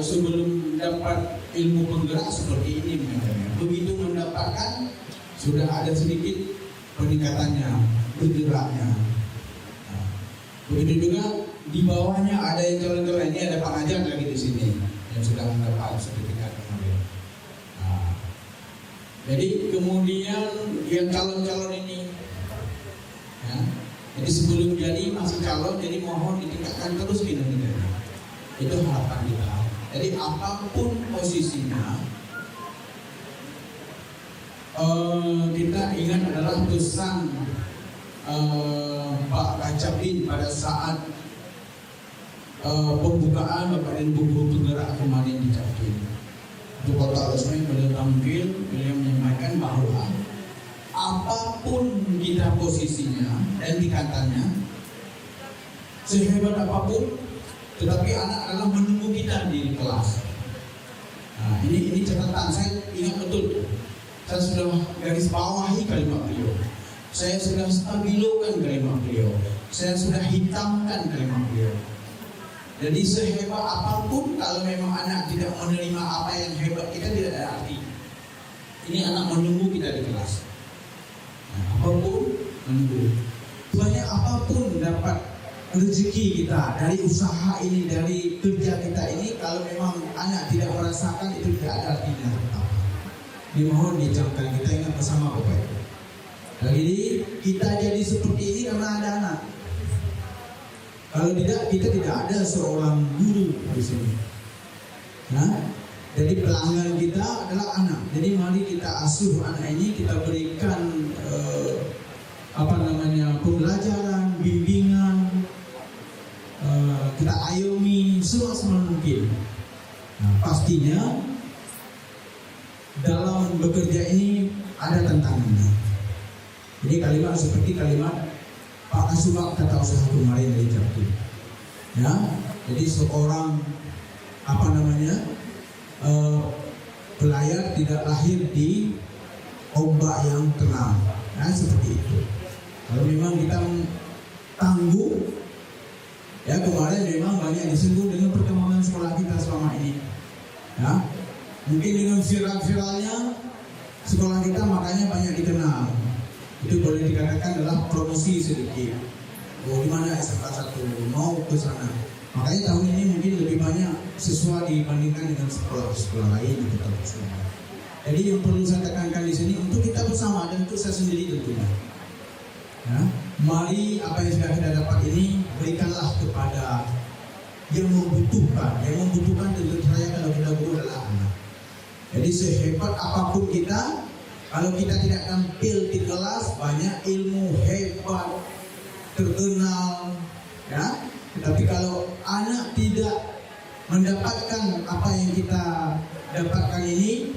sebelum dapat ilmu penggerak seperti ini, begitu mendapatkan sudah ada sedikit peningkatannya, bergeraknya. Begitu juga di bawahnya ada yang calon-calon, ini ada pengajar lagi di sini yang sudah mendapat sertifikat kemarin. Jadi kemudian yang calon-calon ini, ya, jadi sebelum jadi masih calon, jadi mohon ditingkatkan terus kinerjanya. Itu harapan kita. Jadi apapun posisinya, kita ingat adalah pesan Pak Kacapin pada saat pembukaan Bapak dan Bu Guru Penggerak kemarin di Capin. Untuk Kota Losmen beliau tampil, beliau menyampaikan bahwa apapun kita posisinya dan tingkatannya, sehebat apapun, tetapi anak adalah menunggu kita di kelas. Nah, ini catatan saya ingat betul. Saya sudah garis bawahi kalimat beliau. Saya sudah stabilokan kalimat beliau. Saya sudah hitamkan kalimat beliau. Jadi sehebat apapun, kalau memang anak tidak menerima apa yang hebat kita, tidak ada arti. Ini anak menunggu kita di kelas. Nah, apapun menunggu. Banyak apapun dapat rezeki kita dari usaha ini, dari kerja kita ini, kalau memang anak tidak merasakan, itu tidak ada artinya. Dimohon dijamkan, kita ingat bersama Bapak Ibu. Jadi kita jadi seperti ini karena ada anak. Kalau tidak, kita tidak ada seorang guru di sini. Nah, jadi pelanggan kita adalah anak. Jadi mari kita asuh anak ini, kita berikan pembelajaran, bimbingan, kita ayomi semaksimal mungkin. Nah, pastinya dalam bekerja ini ada tantangannya. Jadi kalimat seperti kalimat Pak Kasubag kata usaha kemarin dari Jakarta. Ya, jadi seorang pelayar tidak lahir di ombak yang tenang. Nah, seperti itu. Kalau memang kita tangguh, ya kemarin memang banyak disinggung dengan perkembangan sekolah kita selama ini. Ya, mungkin dengan viral-viralnya sekolah kita makanya banyak dikenal. Itu boleh dikatakan adalah promosi sedikit. Oh, di mana SMK 1 mau ke sana. Makanya tahun ini mungkin lebih banyak siswa dibandingkan dengan sekolah-sekolah lain di kota Kusumo. Jadi yang perlu saya tekankan di sini untuk kita bersama dan untuk saya sendiri tentunya. Ya, mari apa yang sudah kita dapat ini berikanlah kepada yang membutuhkan. Yang membutuhkan tentu saya kalau kita guru adalah anak. Jadi sehebat apapun kita, kalau kita tidak tampil di kelas, banyak ilmu hebat, terkenal, ya. Tapi kalau anak tidak mendapatkan apa yang kita dapatkan ini,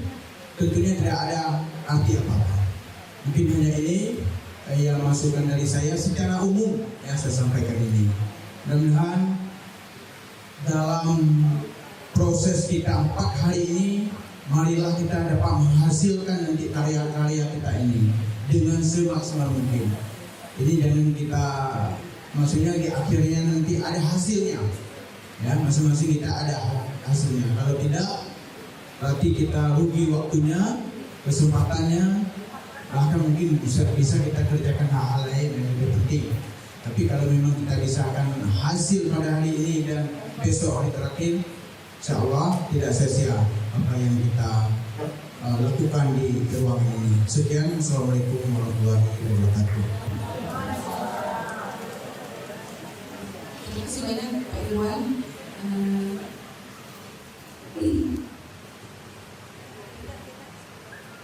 tentunya tidak ada arti apa-apa. Mungkin hanya ini yang masukan dari saya secara umum yang saya sampaikan ini. Mudah-mudahan dalam proses kita 4 hari ini, marilah kita dapat menghasilkan nanti karya-karya kita ini dengan semaksimal mungkin. Jadi jangan kita, maksudnya di akhirnya nanti ada hasilnya. Ya, masing-masing kita ada hasilnya. Kalau tidak, berarti kita rugi waktunya, kesempatannya, bahkan mungkin bisa kita kerjakan hal-hal lain yang lebih penting. Tapi kalau memang kita bisa akan hasil pada hari ini dan besok hari terakhir, insya Allah tidak sia-sia apa yang kita lakukan di ruangan ini. Sekian, Assalamualaikum warahmatullahi wabarakatuh. Terima kasih banyak Pak Irwan.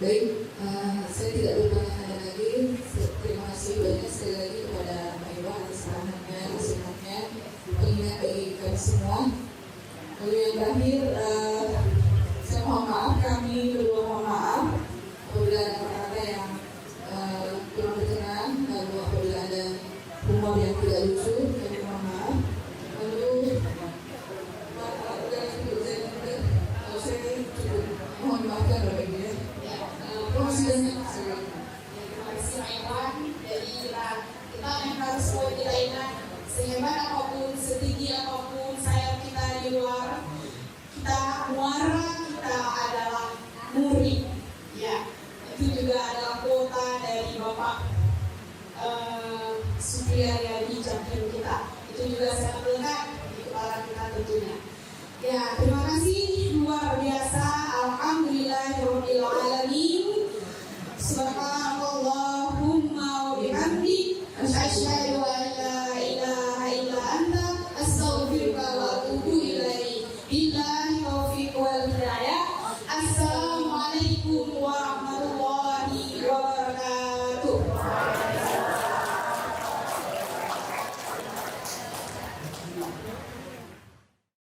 Baik, saya tidak bertanya lagi. Terima kasih banyak sekali lagi kepada Pak Irwan atas sarannya, nasihatnya, pengingat bagi kami semua. Lalu yang terakhir, saya mohon maaf, kami berdua mohon maaf apabila ada kata-kata yang kurang berkenan, lalu apabila ada humor yang tidak lucu, kami mohon maaf. Lalu saya mohon maafkan Bapak Ibu ya. Terima kasih banyak. Terima kasih Pak Irwan. Jadi kita yang harus kita ingat, sehebat apapun, setinggi apapun sayap kita di luar, kita muara kita adalah murid. Ya, itu juga adalah kuota dari Bapak Supriyadi Jamil kita. Itu juga sangat melekat di kepala kita tentunya.